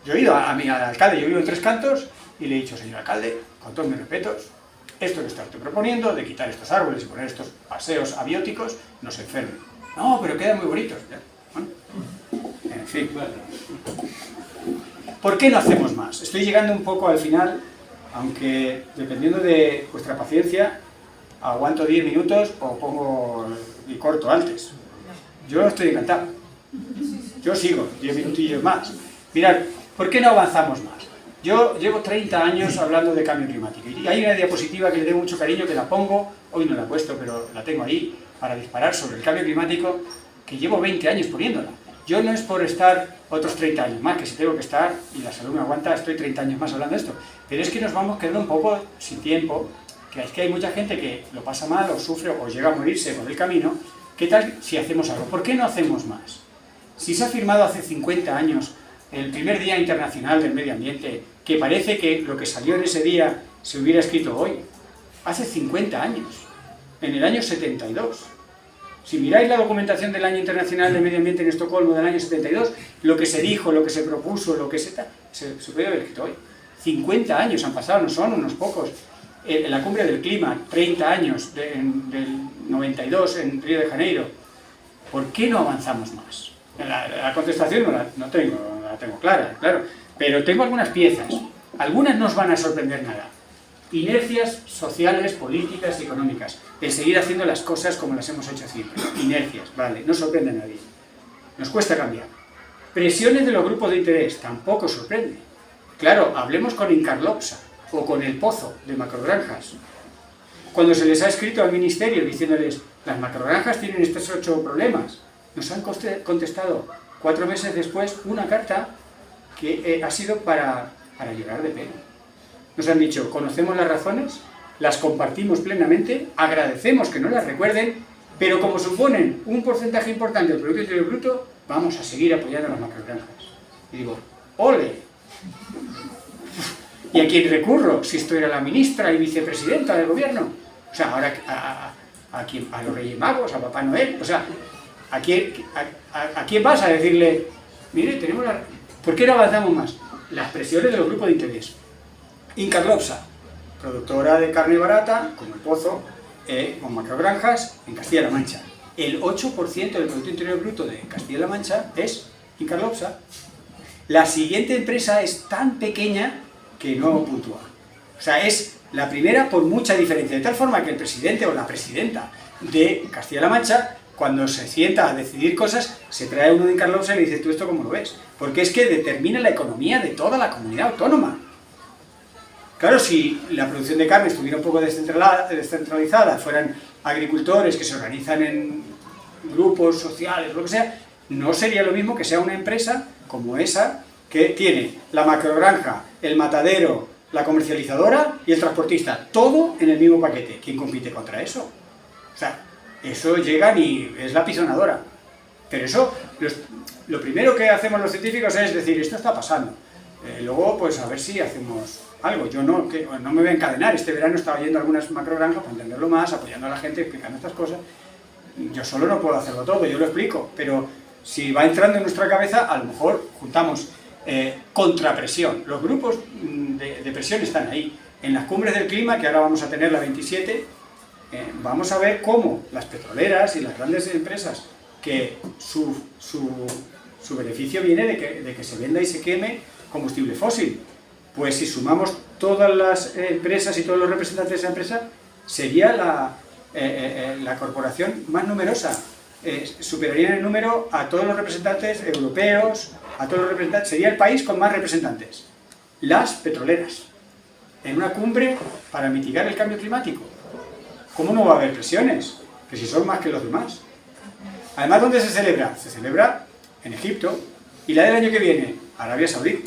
Yo he ido al alcalde, yo vivo en Tres Cantos, y le he dicho, señor alcalde, con todos mis respetos, esto que está usted proponiendo, de quitar estos árboles y poner estos paseos abióticos, nos enferma. No, pero quedan muy bonitos. Bueno, en fin. ¿Por qué no hacemos más? Estoy llegando un poco al final, aunque dependiendo de vuestra paciencia, aguanto 10 minutos o pongo y corto antes. Yo estoy encantado. Yo sigo 10 minutillos más. Mirad, ¿por qué no avanzamos más? Yo llevo 30 años hablando de cambio climático y hay una diapositiva que le tengo mucho cariño, que la pongo, hoy no la he puesto, pero la tengo ahí para disparar sobre el cambio climático, que llevo 20 años poniéndola. Yo no es por estar otros 30 años más, que si tengo que estar y la salud me aguanta, estoy 30 años más hablando de esto, pero es que nos vamos quedando un poco sin tiempo, que es que hay mucha gente que lo pasa mal o sufre o llega a morirse por el camino. ¿Qué tal si hacemos algo? ¿Por qué no hacemos más? Si se ha firmado hace 50 años el primer Día Internacional del Medio Ambiente, que parece que lo que salió en ese día se hubiera escrito hoy, hace 50 años, en el año 72. Si miráis la documentación del Año Internacional del Medio Ambiente en Estocolmo del año 72, lo que se dijo, lo que se propuso, lo que se puede haber escrito hoy. 50 años han pasado, no son unos pocos. En la cumbre del clima, 30 años, del 92 en Río de Janeiro. ¿Por qué no avanzamos más? La contestación no la tengo clara, claro, pero tengo algunas piezas. Algunas no os van a sorprender nada. Inercias sociales, políticas y económicas. El seguir haciendo las cosas como las hemos hecho siempre. Inercias, vale, no sorprende a nadie. Nos cuesta cambiar. Presiones de los grupos de interés, tampoco sorprende. Claro, hablemos con Incarlopsa o con El Pozo de macrogranjas. Cuando se les ha escrito al ministerio diciéndoles, las macrogranjas tienen estos 8 problemas, nos han contestado 4 meses después una carta que ha sido para llorar de pena. Nos han dicho, conocemos las razones, las compartimos plenamente, agradecemos que no las recuerden, pero como suponen un porcentaje importante del Producto Interior Bruto, vamos a seguir apoyando a las macrogranjas. Y digo, ¡ole! ¿Y a quién recurro? Si esto era la ministra y vicepresidenta del gobierno. O sea, ahora a los Reyes Magos, a Papá Noel, o sea, ¿a quién vas a decirle, mire, tenemos la... ¿Por qué no avanzamos más? Las presiones de los grupos de interés. Incarlopsa, productora de carne barata, como El Pozo, con macrogranjas en Castilla-La Mancha. El 8% del Producto Interior Bruto de Castilla-La Mancha es Incarlopsa. La siguiente empresa es tan pequeña que no puntúa. O sea, es la primera por mucha diferencia, de tal forma que el presidente o la presidenta de Castilla-La Mancha, cuando se sienta a decidir cosas, se trae uno de Incarlopsa y le dice, ¿tú esto cómo lo ves? Porque es que determina la economía de toda la comunidad autónoma. Claro, si la producción de carne estuviera un poco descentralizada, fueran agricultores que se organizan en grupos sociales, lo que sea, no sería lo mismo que sea una empresa como esa, que tiene la macrogranja, el matadero, la comercializadora y el transportista, todo en el mismo paquete. ¿Quién compite contra eso? O sea, eso llegan y es la pisonadora. Pero eso, lo primero que hacemos los científicos es decir, esto está pasando. Luego, pues a ver si hacemos algo. Yo no me voy a encadenar. Este verano estaba yendo a algunas macrogranjas para entenderlo más, apoyando a la gente, explicando estas cosas. Yo solo no puedo hacerlo todo, yo lo explico. Pero si va entrando en nuestra cabeza, a lo mejor juntamos contrapresión. Los grupos de presión están ahí. En las cumbres del clima, que ahora vamos a tener la 27, vamos a ver cómo las petroleras y las grandes empresas, que su beneficio viene de que se venda y se queme combustible fósil. Pues si sumamos todas las empresas y todos los representantes de esa empresa, sería la corporación más numerosa. Superaría en el número a todos los representantes europeos, a todos los representantes, sería el país con más representantes. Las petroleras, en una cumbre para mitigar el cambio climático. ¿Cómo no va a haber presiones? Que si son más que los demás. Además, ¿dónde se celebra? Se celebra en Egipto. ¿Y la del año que viene? Arabia Saudí.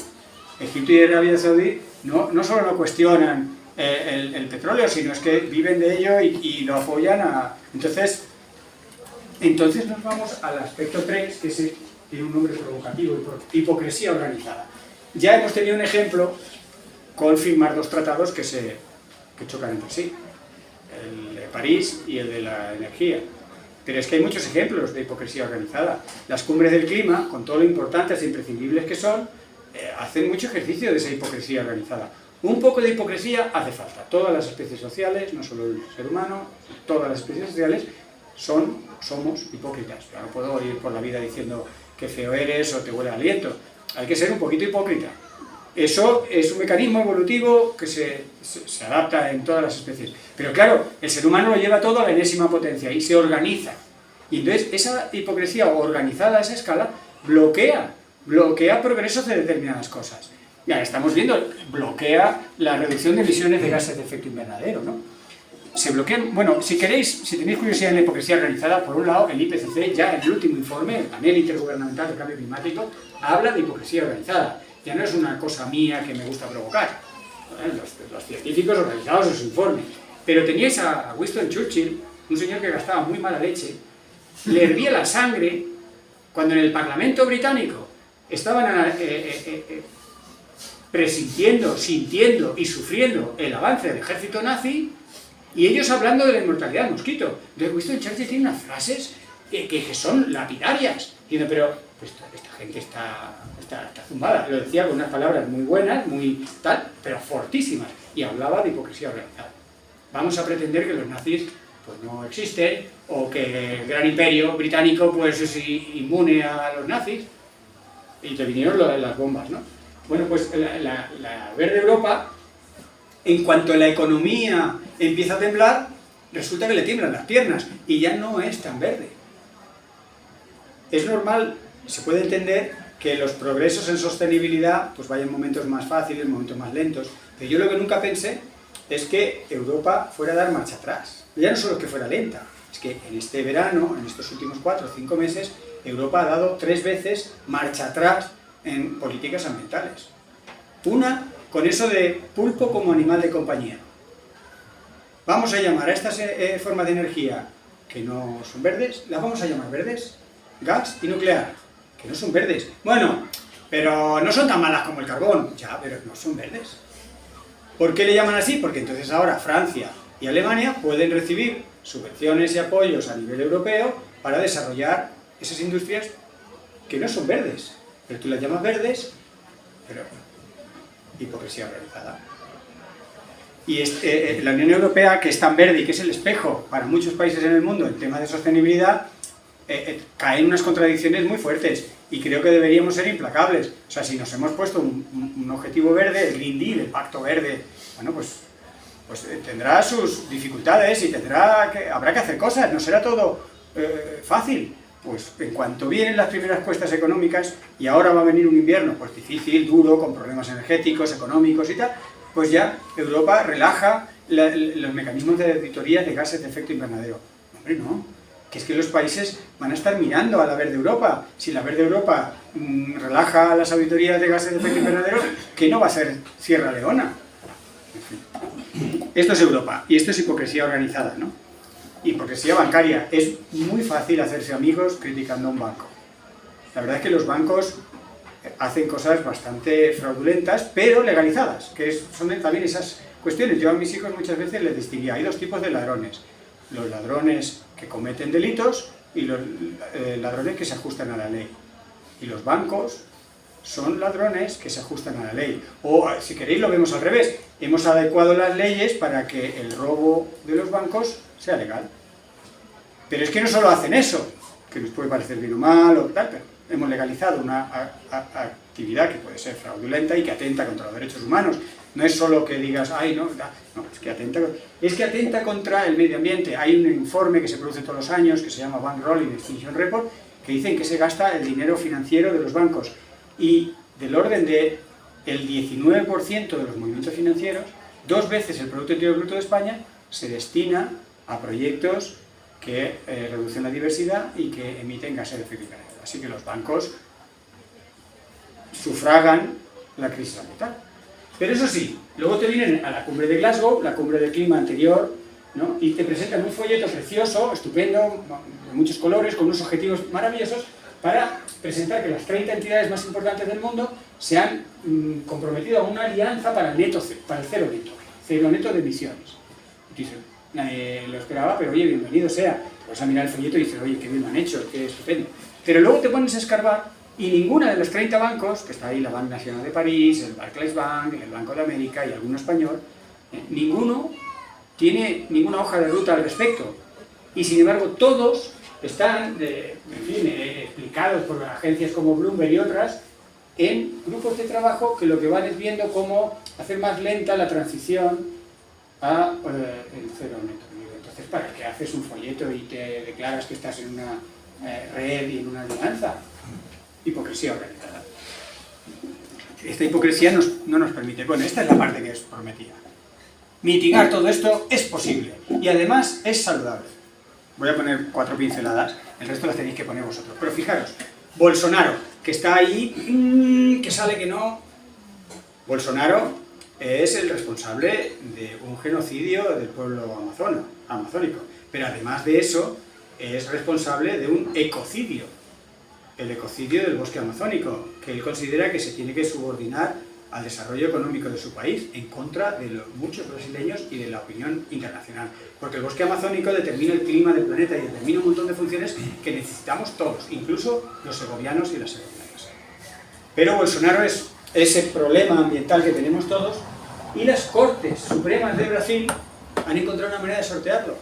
Egipto y Arabia Saudí no solo no cuestionan el petróleo, sino es que viven de ello y lo apoyan. Entonces nos vamos al aspecto 3, que tiene un nombre provocativo, hipocresía organizada. Ya hemos tenido un ejemplo con firmar 2 tratados que chocan entre sí, el de París y el de la energía. Pero es que hay muchos ejemplos de hipocresía organizada. Las cumbres del clima, con todo lo importantes e imprescindibles que son, hacen mucho ejercicio de esa hipocresía organizada. Un poco de hipocresía hace falta. Todas las especies sociales, no solo el ser humano, todas las especies sociales somos hipócritas. Yo no puedo ir por la vida diciendo que feo eres o te huele a aliento. Hay que ser un poquito hipócrita. Eso es un mecanismo evolutivo que se adapta en todas las especies. Pero claro, el ser humano lo lleva todo a la enésima potencia y se organiza. Y entonces esa hipocresía organizada a esa escala bloquea progresos de determinadas cosas. Ya estamos viendo, bloquea la reducción de emisiones de gases de efecto invernadero, ¿no? Se bloquean, bueno, si tenéis curiosidad en la hipocresía organizada, por un lado el IPCC, ya en el último informe, el Panel Intergubernamental de Cambio Climático, habla de hipocresía organizada. Ya no es una cosa mía que me gusta provocar. Los científicos organizados en su informe. Pero teníais a Winston Churchill, un señor que gastaba muy mala leche, le hervía la sangre cuando en el Parlamento británico estaban presintiendo, sintiendo y sufriendo el avance del ejército nazi, y ellos hablando de la inmortalidad del mosquito. Entonces Winston Churchill tiene unas frases que son lapidarias. Diciendo, pero esta gente está zumbada. Lo decía con unas palabras muy buenas, muy tal, pero fortísimas. Y hablaba de hipocresía organizada. Vamos a pretender que los nazis pues no existen, o que el gran imperio británico pues es inmune a los nazis, y te vinieron las bombas, ¿no? Bueno, pues la verde Europa, en cuanto la economía empieza a temblar, resulta que le tiemblan las piernas, y ya no es tan verde. Es normal, se puede entender que los progresos en sostenibilidad pues vayan momentos más fáciles, momentos más lentos, pero yo lo que nunca pensé es que Europa fuera a dar marcha atrás. Ya no solo que fuera lenta, es que en este verano, en estos últimos 4 o 5 meses, Europa ha dado 3 veces marcha atrás en políticas ambientales. Una, con eso de pulpo como animal de compañía. Vamos a llamar a estas formas de energía que no son verdes, las vamos a llamar verdes, gas y nuclear, que no son verdes. Bueno, pero no son tan malas como el carbón. Ya, pero no son verdes. ¿Por qué le llaman así? Porque entonces ahora Francia y Alemania pueden recibir subvenciones y apoyos a nivel europeo para desarrollar esas industrias que no son verdes. Pero tú las llamas verdes, pero hipocresía organizada. Y la Unión Europea, que es tan verde y que es el espejo para muchos países en el mundo en temas de sostenibilidad, cae en unas contradicciones muy fuertes, y creo que deberíamos ser implacables. O sea, si nos hemos puesto un objetivo verde, el Green Deal, el Pacto Verde, bueno, pues tendrá sus dificultades y habrá que hacer cosas, no será todo fácil. Pues en cuanto vienen las primeras cuestas económicas, y ahora va a venir un invierno pues difícil, duro, con problemas energéticos, económicos y tal, pues ya Europa relaja los mecanismos de auditoría de gases de efecto invernadero. Hombre, no. Que es que los países van a estar mirando a la verde Europa. Si la verde Europa relaja las auditorías de gases de efecto invernadero, ¿qué no va a ser Sierra Leona? En fin. Esto es Europa, y esto es hipocresía organizada, ¿no? Hipocresía bancaria. Es muy fácil hacerse amigos criticando a un banco. La verdad es que los bancos hacen cosas bastante fraudulentas, pero legalizadas, que son también esas cuestiones. Yo a mis hijos muchas veces les distinguía. Hay 2 tipos de ladrones. Los ladrones que cometen delitos y los ladrones que se ajustan a la ley. Y los bancos son ladrones que se ajustan a la ley. O, si queréis, lo vemos al revés. Hemos adecuado las leyes para que el robo de los bancos sea legal. Pero es que no solo hacen eso, que nos puede parecer bien o mal o tal, pero hemos legalizado una actividad que puede ser fraudulenta y que atenta contra los derechos humanos. No es solo que digas, ay, no, es que atenta contra el medio ambiente. Hay un informe que se produce todos los años, que se llama Bank Rolling Extinction Report, que dicen que se gasta el dinero financiero de los bancos. Y del orden del 19% de los movimientos financieros, 2 veces el Producto Interior Bruto de España, se destina a proyectos que reducen la diversidad y que emiten gases de efecto invernadero. Así que los bancos sufragan la crisis ambiental. Pero eso sí, luego te vienen a la cumbre de Glasgow, la cumbre del clima anterior, ¿no? Y te presentan un folleto precioso, estupendo, de muchos colores, con unos objetivos maravillosos, para presentar que las 30 entidades más importantes del mundo se han comprometido a una alianza para el cero neto de emisiones. Y dices, nadie lo esperaba, pero oye, bienvenido sea. Te vas a mirar el folleto y dices, oye, qué bien lo han hecho, qué estupendo. Pero luego te pones a escarbar y ninguna de los 30 bancos, que está ahí la Banca Nacional de París, el Barclays Bank, el Banco de América y alguno español, ninguno tiene ninguna hoja de ruta al respecto. Y sin embargo todos están, explicados por agencias como Bloomberg y otras, en grupos de trabajo que lo que van es viendo cómo hacer más lenta la transición a el cero neto. Entonces, ¿para qué haces un folleto y te declaras que estás en una red y en una alianza? Hipocresía organizada. Esta hipocresía no nos permite. Bueno, esta es la parte que os prometía. Mitigar todo esto es posible y además es saludable. Voy a poner 4 pinceladas, el resto las tenéis que poner vosotros. Pero fijaros, Bolsonaro, que está ahí, que sale que no. Bolsonaro es el responsable de un genocidio del pueblo amazónico. Pero además de eso, es responsable de un ecocidio. El ecocidio del bosque amazónico, que él considera que se tiene que subordinar al desarrollo económico de su país, en contra de muchos brasileños y de la opinión internacional. Porque el bosque amazónico determina el clima del planeta y determina un montón de funciones que necesitamos todos, incluso los segovianos y las segovianas. Pero Bolsonaro es ese problema ambiental que tenemos todos, y las Cortes Supremas de Brasil han encontrado una manera de sortearlo,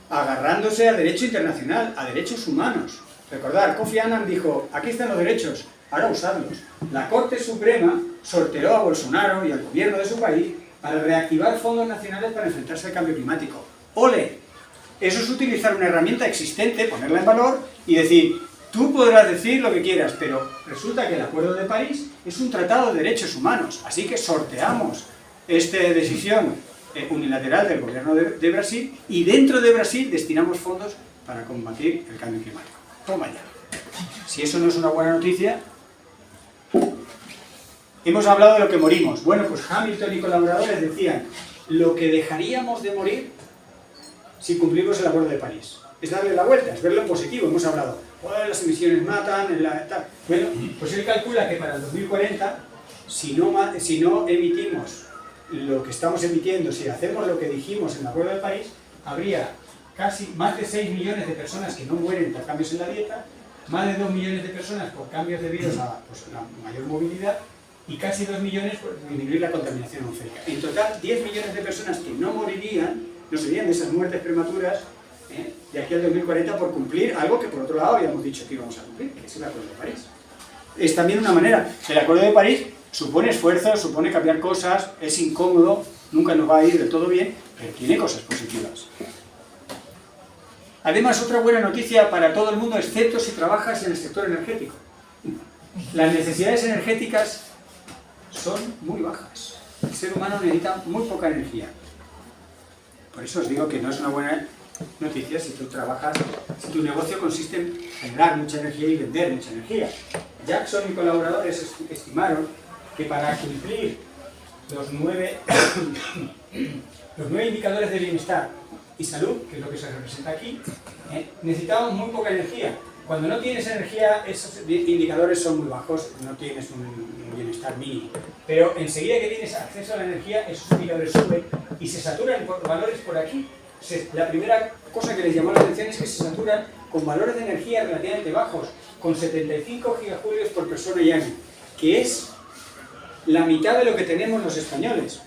agarrándose a derecho internacional, a derechos humanos. Recordad, Kofi Annan dijo, aquí están los derechos, ahora usadlos. La Corte Suprema sorteó a Bolsonaro y al gobierno de su país para reactivar fondos nacionales para enfrentarse al cambio climático. ¡Ole! Eso es utilizar una herramienta existente, ponerla en valor y decir, tú podrás decir lo que quieras, pero resulta que el Acuerdo de París es un tratado de derechos humanos, así que sorteamos esta decisión unilateral del gobierno de Brasil y dentro de Brasil destinamos fondos para combatir el cambio climático. Toma ya. Si eso no es una buena noticia. Hemos hablado de lo que morimos. Bueno, pues Hamilton y colaboradores decían, lo que dejaríamos de morir si cumplimos el Acuerdo de París. Es darle la vuelta, es verlo en positivo. Hemos hablado, las emisiones matan, tal. Bueno, pues él calcula que para el 2040, si no emitimos lo que estamos emitiendo, si hacemos lo que dijimos en el Acuerdo de París, habría casi más de 6 millones de personas que no mueren por cambios en la dieta, más de 2 millones de personas por cambios debidos a la mayor movilidad y casi 2 millones por disminuir la contaminación atmosférica. En total, 10 millones de personas que no morirían, no serían de esas muertes prematuras de aquí al 2040 por cumplir algo que por otro lado habíamos dicho que íbamos a cumplir, que es el Acuerdo de París. Es también una manera, el Acuerdo de París supone esfuerzo, supone cambiar cosas, es incómodo, nunca nos va a ir del todo bien, pero tiene cosas positivas. Además, otra buena noticia para todo el mundo, excepto si trabajas en el sector energético. Las necesidades energéticas son muy bajas. El ser humano necesita muy poca energía. Por eso os digo que no es una buena noticia si tú trabajas, si tu negocio consiste en generar mucha energía y vender mucha energía. Jackson y colaboradores estimaron que para cumplir los 9 indicadores de bienestar y salud, que es lo que se representa aquí, necesitamos muy poca energía. Cuando no tienes energía, esos indicadores son muy bajos, no tienes un bienestar mínimo. Pero enseguida que tienes acceso a la energía, esos indicadores suben y se saturan por valores por aquí. La primera cosa que les llamó la atención es que se saturan con valores de energía relativamente bajos, con 75 gigajulios por persona y año, que es la mitad de lo que tenemos los españoles.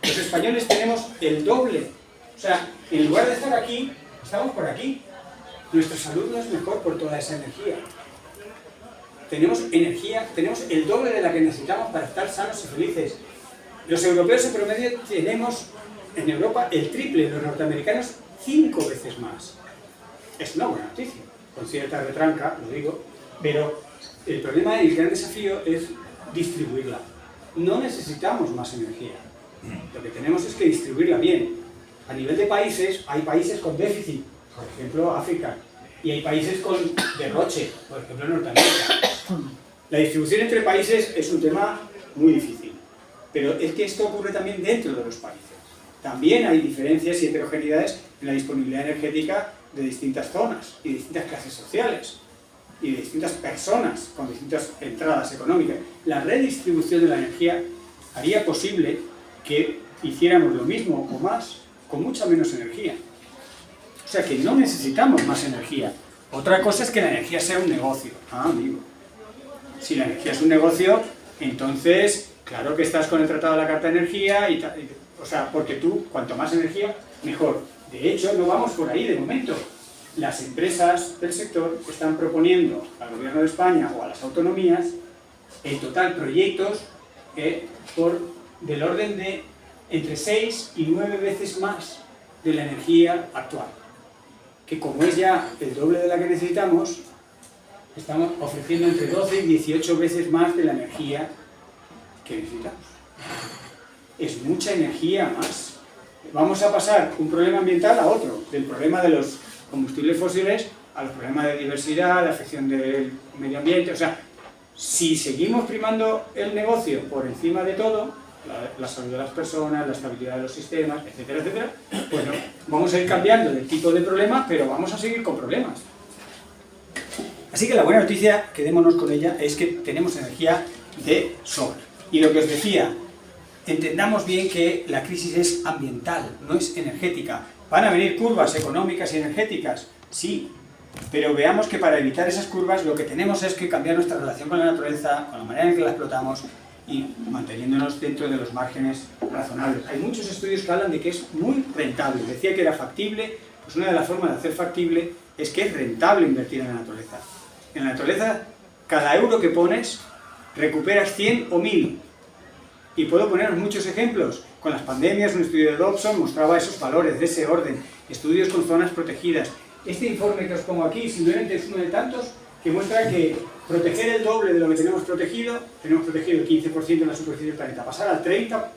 Los españoles tenemos el doble. O sea, en lugar de estar aquí, estamos por aquí. Nuestra salud no es mejor por toda esa energía. Tenemos energía, tenemos el doble de la que necesitamos para estar sanos y felices. Los europeos en promedio tenemos en Europa el triple, los norteamericanos 5 veces más. Es una buena noticia, con cierta retranca, lo digo, pero el problema y el gran desafío es distribuirla. No necesitamos más energía. Lo que tenemos es que distribuirla bien. A nivel de países, hay países con déficit por ejemplo África, y hay países con derroche, por ejemplo Norteamérica. La distribución entre países es un tema muy difícil, pero es que esto ocurre también dentro de los países. También hay diferencias y heterogeneidades en la disponibilidad energética de distintas zonas y distintas clases sociales y de distintas personas con distintas entradas económicas. La redistribución de la energía haría posible que hiciéramos lo mismo o más con mucha menos energía. O sea que no necesitamos más energía. Otra cosa es que la energía sea un negocio. Ah, amigo. Si la energía es un negocio, entonces, claro que estás con el Tratado de la Carta de Energía, o sea, porque tú, cuanto más energía, mejor. De hecho, no vamos por ahí de momento. Las empresas del sector están proponiendo al Gobierno de España o a las autonomías, en total proyectos del orden de entre 6 y 9 veces más de la energía actual. Que como es ya el doble de la que necesitamos, estamos ofreciendo entre 12 y 18 veces más de la energía que necesitamos. Es mucha energía más. Vamos a pasar un problema ambiental a otro, del problema de los combustibles fósiles a los problemas de diversidad, de afección del medio ambiente. O sea, si seguimos primando el negocio por encima de todo, la salud de las personas, la estabilidad de los sistemas, etcétera, etcétera, bueno, vamos a ir cambiando de tipo de problema, pero vamos a seguir con problemas. Así que la buena noticia, quedémonos con ella, es que tenemos energía de sobra. Y lo que os decía, entendamos bien que la crisis es ambiental, no es energética. ¿Van a venir curvas económicas y energéticas? Sí, pero veamos que para evitar esas curvas lo que tenemos es que cambiar nuestra relación con la naturaleza, con la manera en que la explotamos y manteniéndonos dentro de los márgenes razonables. Hay muchos estudios que hablan de que es muy rentable. Decía que era factible, pues una de las formas de hacer factible es que es rentable invertir en la naturaleza. En la naturaleza, cada euro que pones, recuperas 100 o 1000. Y puedo poneros muchos ejemplos. Con las pandemias, un estudio de Dobson mostraba esos valores, de ese orden. Estudios con zonas protegidas. Este informe que os pongo aquí simplemente es uno de tantos que muestra que proteger el doble de lo que tenemos protegido el 15% de la superficie del planeta. Pasar al 30%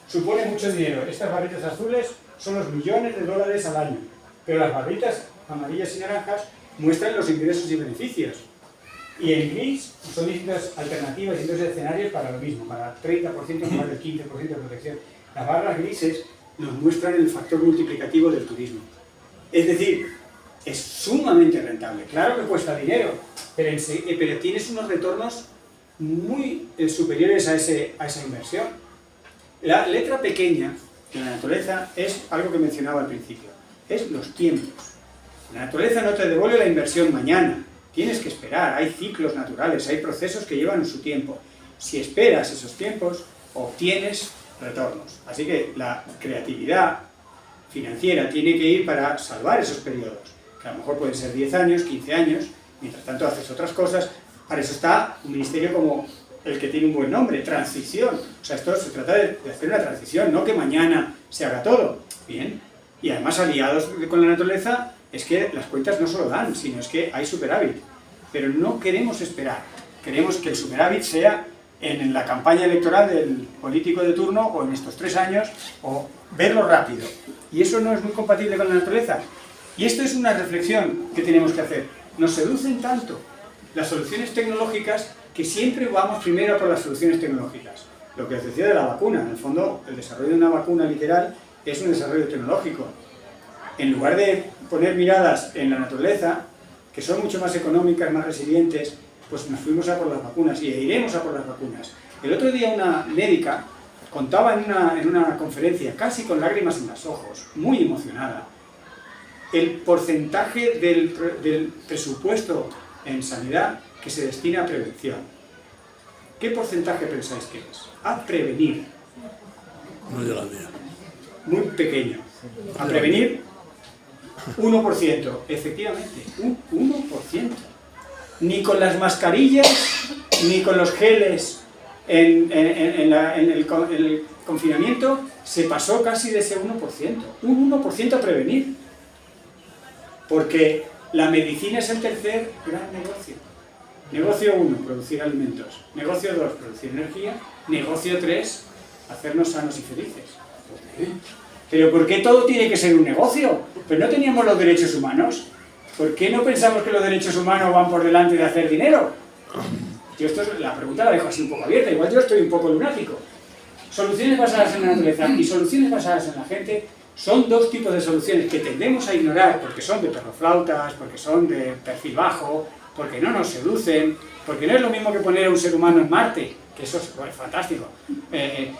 supone mucho dinero. Estas barritas azules son los millones de dólares al año. Pero las barritas amarillas y naranjas muestran los ingresos y beneficios. Y en gris son distintas alternativas y distintos escenarios para lo mismo, para 30% más del 15% de protección. Las barras grises nos muestran el factor multiplicativo del turismo. Es decir, es sumamente rentable. Claro que cuesta dinero, pero tienes unos retornos muy superiores a esa inversión. La letra pequeña de la naturaleza es algo que mencionaba al principio, es los tiempos. La naturaleza no te devuelve la inversión mañana. Tienes que esperar, hay ciclos naturales, hay procesos que llevan su tiempo. Si esperas esos tiempos, obtienes retornos. Así que la creatividad financiera tiene que ir para salvar esos periodos, que a lo mejor pueden ser 10 años, 15 años, mientras tanto haces otras cosas. Para eso está un ministerio como el que tiene un buen nombre, transición. O sea, esto se trata de hacer una transición, no que mañana se haga todo. Bien, y además aliados con la naturaleza, es que las cuentas no solo dan, sino es que hay superávit. Pero no queremos esperar. Queremos que el superávit sea en la campaña electoral del político de turno o en estos 3 años, o verlo rápido. Y eso no es muy compatible con la naturaleza. Y esto es una reflexión que tenemos que hacer. Nos seducen tanto las soluciones tecnológicas que siempre vamos primero por las soluciones tecnológicas. Lo que os decía de la vacuna, en el fondo, el desarrollo de una vacuna literal es un desarrollo tecnológico. En lugar de poner miradas en la naturaleza, que son mucho más económicas, más resilientes, pues nos fuimos a por las vacunas y iremos a por las vacunas. El otro día una médica contaba en una conferencia, casi con lágrimas en los ojos, muy emocionada, el porcentaje del presupuesto en sanidad que se destina a prevención. ¿Qué porcentaje pensáis que es? A prevenir. No llega al día. Muy pequeño. A prevenir 1%, efectivamente, un 1%. Ni con las mascarillas, ni con los geles en el confinamiento se pasó casi de ese 1%. Un 1% a prevenir. Porque la medicina es el tercer gran negocio. Negocio 1, producir alimentos. Negocio 2, producir energía. Negocio 3, hacernos sanos y felices. ¿pero por qué todo tiene que ser un negocio? ¿Pero no teníamos los derechos humanos? ¿Por qué no pensamos que los derechos humanos van por delante de hacer dinero? Yo la pregunta la dejo así un poco abierta, igual yo estoy un poco lunático. Soluciones basadas en la naturaleza y soluciones basadas en la gente son dos tipos de soluciones que tendemos a ignorar porque son de perroflautas, porque son de perfil bajo, porque no nos seducen, porque no es lo mismo que poner a un ser humano en Marte, que eso es fantástico.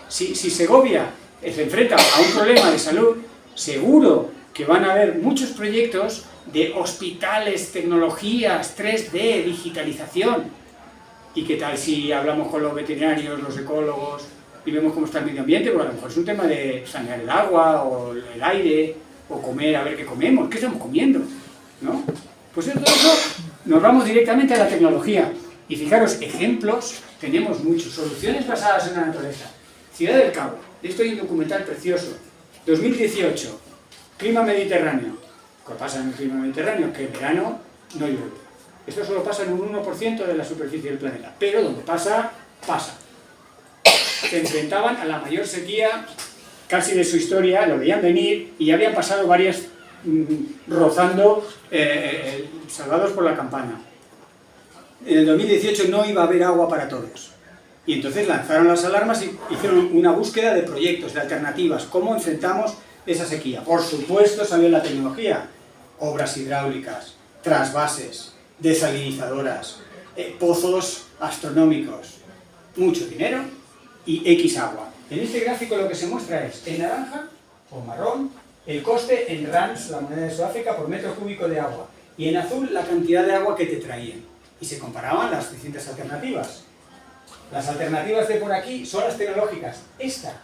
Si Segovia se enfrenta a un problema de salud, seguro que van a haber muchos proyectos de hospitales, tecnologías, 3D, digitalización. ¿Y qué tal si hablamos con los veterinarios, los ecólogos, y vemos cómo está el medio ambiente? Pues a lo mejor es un tema de sanear el agua, o el aire, o comer, a ver qué comemos, qué estamos comiendo, ¿no? Pues en todo eso nos vamos directamente a la tecnología. Y fijaros, ejemplos tenemos muchos, soluciones basadas en la naturaleza. Ciudad del Cabo, esto hay un documental precioso, 2018, clima mediterráneo. ¿Qué pasa en el clima mediterráneo? Que en verano no llueve. Esto solo pasa en un 1% de la superficie del planeta, pero donde pasa, pasa. Se enfrentaban a la mayor sequía casi de su historia, lo veían venir y ya habían pasado varias rozando, salvados por la campana. En el 2018 no iba a haber agua para todos. Y entonces lanzaron las alarmas y hicieron una búsqueda de proyectos, de alternativas. ¿Cómo enfrentamos esa sequía? Por supuesto salió la tecnología. Obras hidráulicas, trasvases, desalinizadoras, pozos astronómicos, mucho dinero y X agua. En este gráfico lo que se muestra es, en naranja o marrón, el coste en rands, la moneda de Sudáfrica, por metro cúbico de agua. Y en azul la cantidad de agua que te traían. Y se comparaban las distintas alternativas. Las alternativas de por aquí son las tecnológicas. Esta,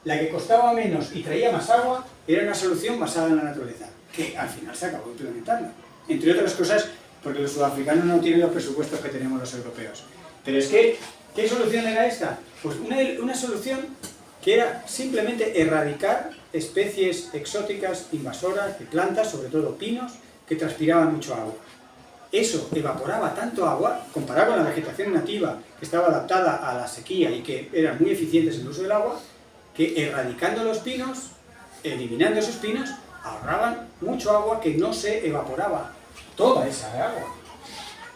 la que costaba menos y traía más agua, era una solución basada en la naturaleza, que al final se acabó implementando. Entre otras cosas, porque los sudafricanos no tienen los presupuestos que tenemos los europeos. Pero es que, ¿qué solución era esta? Pues una solución que era simplemente erradicar especies exóticas, invasoras, de plantas, sobre todo pinos, que transpiraban mucho agua. Eso evaporaba tanto agua, comparado con la vegetación nativa, que estaba adaptada a la sequía y que eran muy eficientes en el uso del agua, que erradicando los pinos, eliminando esos pinos, ahorraban mucho agua que no se evaporaba. Toda esa agua.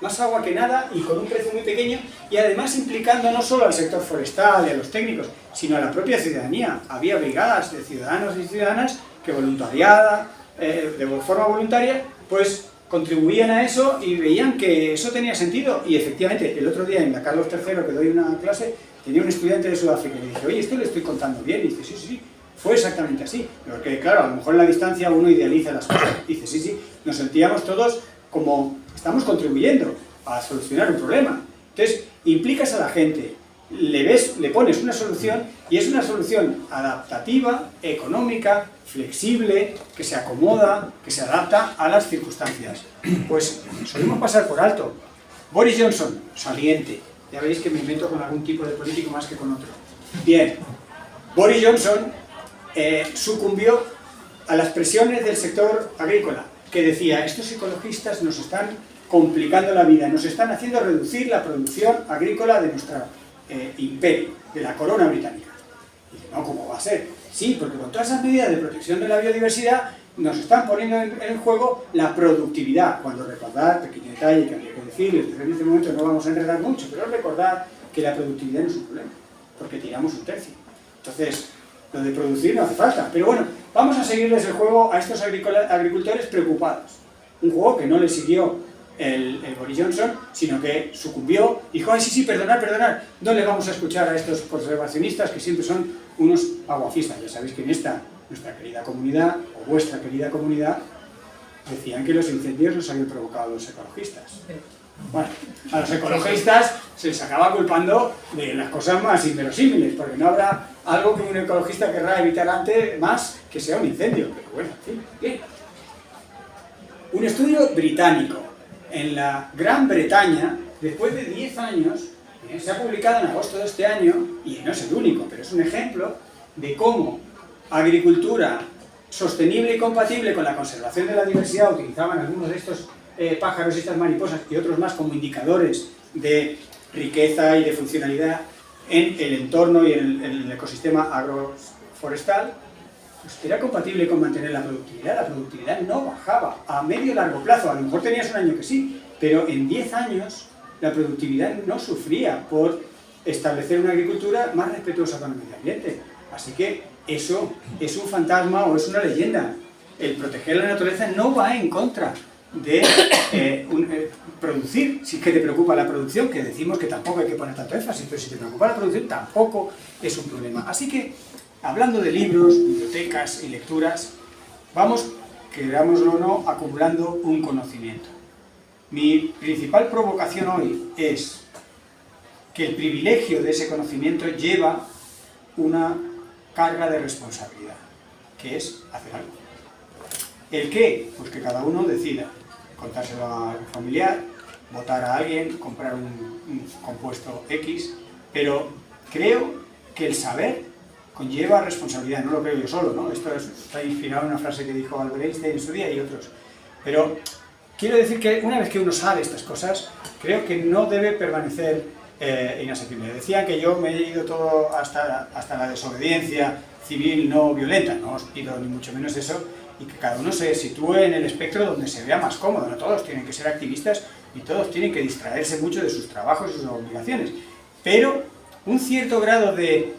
Más agua que nada y con un precio muy pequeño, y además implicando no solo al sector forestal y a los técnicos, sino a la propia ciudadanía. Había brigadas de ciudadanos y ciudadanas que voluntariada, de forma voluntaria, pues contribuían a eso y veían que eso tenía sentido. Y efectivamente, el otro día en la Carlos III, que doy una clase, tenía un estudiante de Sudáfrica y le dije, oye, esto le estoy contando bien. Y dice, sí, sí, sí, fue exactamente así. Porque claro, a lo mejor en la distancia uno idealiza las cosas. Y dice, sí, sí, nos sentíamos todos como estamos contribuyendo a solucionar un problema. Entonces, implicas a la gente, le pones una solución, y es una solución adaptativa, económica, flexible, que se acomoda, que se adapta a las circunstancias. Pues solemos pasar por alto. Boris Johnson, saliente. Ya veis que me invento con algún tipo de político más que con otro. Bien, Boris Johnson sucumbió a las presiones del sector agrícola, que decía, estos ecologistas nos están complicando la vida, nos están haciendo reducir la producción agrícola de nuestro imperio, de la corona británica. Y dice, no, ¿cómo va a ser? Sí, porque con todas esas medidas de protección de la biodiversidad nos están poniendo en juego la productividad. Cuando recordar, pequeño detalle que habría que decir, en este momento no vamos a enredar mucho, pero recordar que la productividad no es un problema, porque tiramos un tercio. Entonces, lo de producir no hace falta. Pero bueno, vamos a seguirles el juego a estos agricultores preocupados. Un juego que no le siguió el Boris Johnson, sino que sucumbió y dijo, ay, sí, perdonad, no le vamos a escuchar a estos conservacionistas que siempre son unos aguafistas. Ya sabéis que en nuestra querida comunidad, o vuestra querida comunidad, decían que los incendios los habían provocado los ecologistas. Bueno, a los ecologistas se les acaba culpando de las cosas más inverosímiles, porque no habrá algo que un ecologista querrá evitar antes más que sea un incendio. Pero bueno, en fin, bien. Un estudio británico en la Gran Bretaña, después de 10 años, se ha publicado en agosto de este año, y no es el único, pero es un ejemplo de cómo agricultura sostenible y compatible con la conservación de la diversidad, utilizaban algunos de estos pájaros y estas mariposas y otros más como indicadores de riqueza y de funcionalidad en el entorno y en el ecosistema agroforestal, pues era compatible con mantener la productividad. La productividad no bajaba a medio y largo plazo. A lo mejor tenías un año que sí, pero en 10 años la productividad no sufría por establecer una agricultura más respetuosa con el medio ambiente. Así que eso es un fantasma o es una leyenda. El proteger la naturaleza no va en contra de producir. Si es que te preocupa la producción, que decimos que tampoco hay que poner tanto énfasis, pero si te preocupa la producción tampoco es un problema. Así que, hablando de libros, bibliotecas y lecturas, vamos, querámoslo o no, acumulando un conocimiento. Mi principal provocación hoy es que el privilegio de ese conocimiento lleva una carga de responsabilidad, que es hacer algo. ¿El qué? Pues que cada uno decida contárselo a un familiar, votar a alguien, comprar un compuesto X, pero creo que el saber conlleva responsabilidad, no lo creo yo solo, ¿no? Esto está inspirado en una frase que dijo Albert Einstein en su día y otros. Pero quiero decir que una vez que uno sabe estas cosas, creo que no debe permanecer inasequible. Decía que yo me he ido todo hasta la desobediencia civil no violenta, no os pido ni mucho menos eso, y que cada uno se sitúe en el espectro donde se vea más cómodo. No todos tienen que ser activistas y todos tienen que distraerse mucho de sus trabajos y sus obligaciones, pero un cierto grado de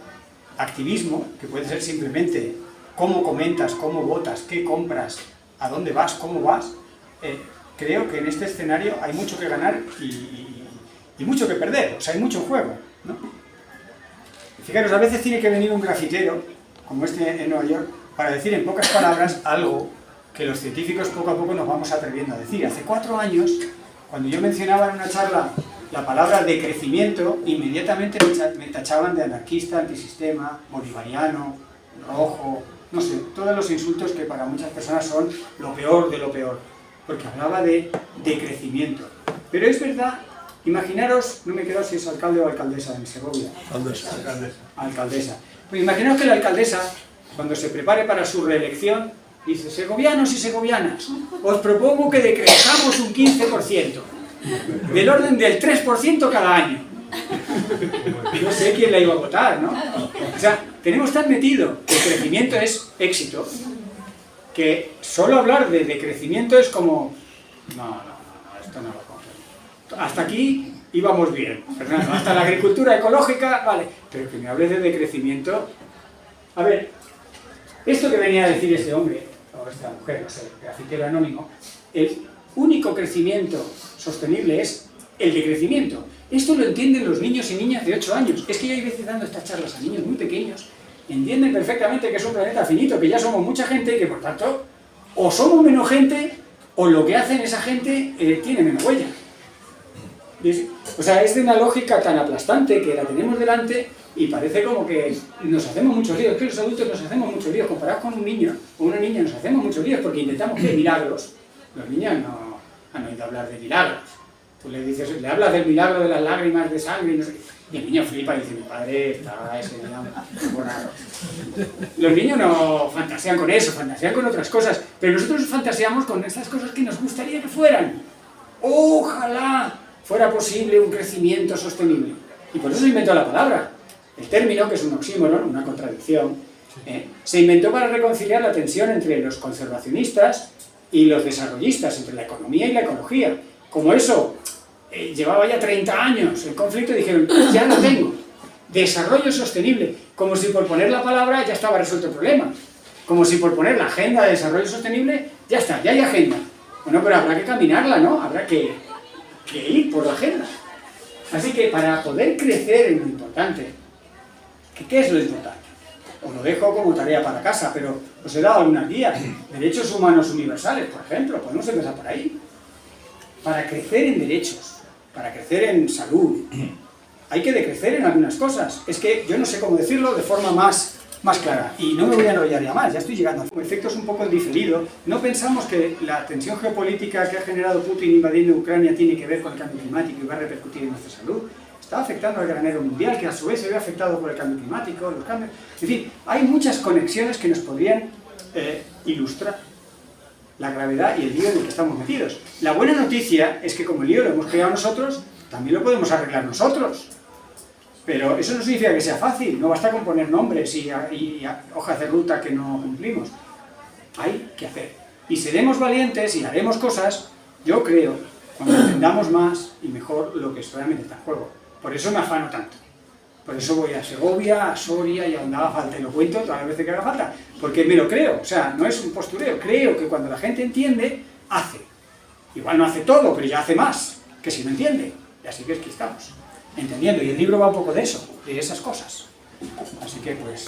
activismo, que puede ser simplemente cómo comentas, cómo votas, qué compras, a dónde vas, cómo vas, creo que en este escenario hay mucho que ganar y mucho que perder, o sea, hay mucho juego, ¿no? Fijaros, a veces tiene que venir un grafitero, como este en Nueva York, para decir en pocas palabras algo que los científicos poco a poco nos vamos atreviendo a decir. Hace 4 años, cuando yo mencionaba en una charla la palabra decrecimiento, inmediatamente me tachaban de anarquista, antisistema, bolivariano, rojo, no sé, todos los insultos que para muchas personas son lo peor de lo peor, porque hablaba de decrecimiento. Pero es verdad, imaginaros, no me quedo si es alcalde o alcaldesa en Segovia. Alcaldesa. Pues imaginaos que la alcaldesa, cuando se prepare para su reelección, dice: segovianos y segovianas, os propongo que decrezcamos un 15%, del orden del 3% cada año. No sé quién la iba a votar, ¿no? O sea, tenemos tan metido que el crecimiento es éxito, que solo hablar de decrecimiento es como... No, esto no lo comprendo. Hasta aquí íbamos bien, Fernando, hasta la agricultura ecológica, vale, pero que me hables de decrecimiento... A ver, esto que venía a decir este hombre, o esta mujer, no sé, grafitero anónimo, el único crecimiento sostenible es el decrecimiento. Esto lo entienden los niños y niñas de 8 años. Es que yo hay veces dando estas charlas a niños muy pequeños, entienden perfectamente que es un planeta finito, que ya somos mucha gente y que por tanto o somos menos gente o lo que hacen esa gente tiene menos huella. O sea, es de una lógica tan aplastante que la tenemos delante y parece como que nos hacemos muchos líos. Es que los adultos nos hacemos muchos líos. Comparados con un niño o una niña nos hacemos muchos líos porque intentamos que milagros. Los niños no han oído hablar de milagros. Tú le dices, le hablas del milagro de las lágrimas de sangre y no sé qué. Y el niño flipa y dice: mi padre está ese día borrado. Los niños no fantasean con eso, fantasean con otras cosas. Pero nosotros fantaseamos con estas cosas que nos gustaría que fueran. Ojalá fuera posible un crecimiento sostenible. Y por eso se inventó la palabra. El término, que es un oxímoron, una contradicción, se inventó para reconciliar la tensión entre los conservacionistas y los desarrollistas, entre la economía y la ecología. Como eso llevaba ya 30 años el conflicto, dijeron: ya lo tengo, desarrollo sostenible, como si por poner la palabra ya estaba resuelto el problema, como si por poner la agenda de desarrollo sostenible ya está, ya hay agenda. Bueno, pero habrá que caminarla, ¿no? Habrá que ir por la agenda. Así que para poder crecer en lo importante, ¿qué es lo importante? Os lo dejo como tarea para casa, pero os he dado algunas guías. Derechos humanos universales, por ejemplo, podemos empezar por ahí. Para crecer en derechos, para crecer en salud, hay que decrecer en algunas cosas. Es que yo no sé cómo decirlo de forma más clara. Y no me voy a enrollar ya más, ya estoy llegando. Como efectos un poco en diferido, no pensamos que la tensión geopolítica que ha generado Putin invadiendo Ucrania tiene que ver con el cambio climático y va a repercutir en nuestra salud. Está afectando al granero mundial, que a su vez se ve afectado por el cambio climático, los cambios... En fin, hay muchas conexiones que nos podrían ilustrar la gravedad y el lío en el que estamos metidos. La buena noticia es que como el lío lo hemos creado nosotros, también lo podemos arreglar nosotros. Pero eso no significa que sea fácil, no basta con poner nombres y hojas de ruta que no cumplimos. Hay que hacer. Y seremos valientes y haremos cosas, yo creo, cuando entendamos más y mejor lo que realmente está en juego. Por eso me afano tanto. Por eso voy a Segovia, a Soria y a donde haga falta. Y lo cuento todas las veces que haga falta. Porque me lo creo, o sea, no es un postureo. Creo que cuando la gente entiende, hace. Igual no hace todo, pero ya hace más que si no entiende. Y así que es que estamos entendiendo. Y el libro va un poco de eso, de esas cosas. Así que pues...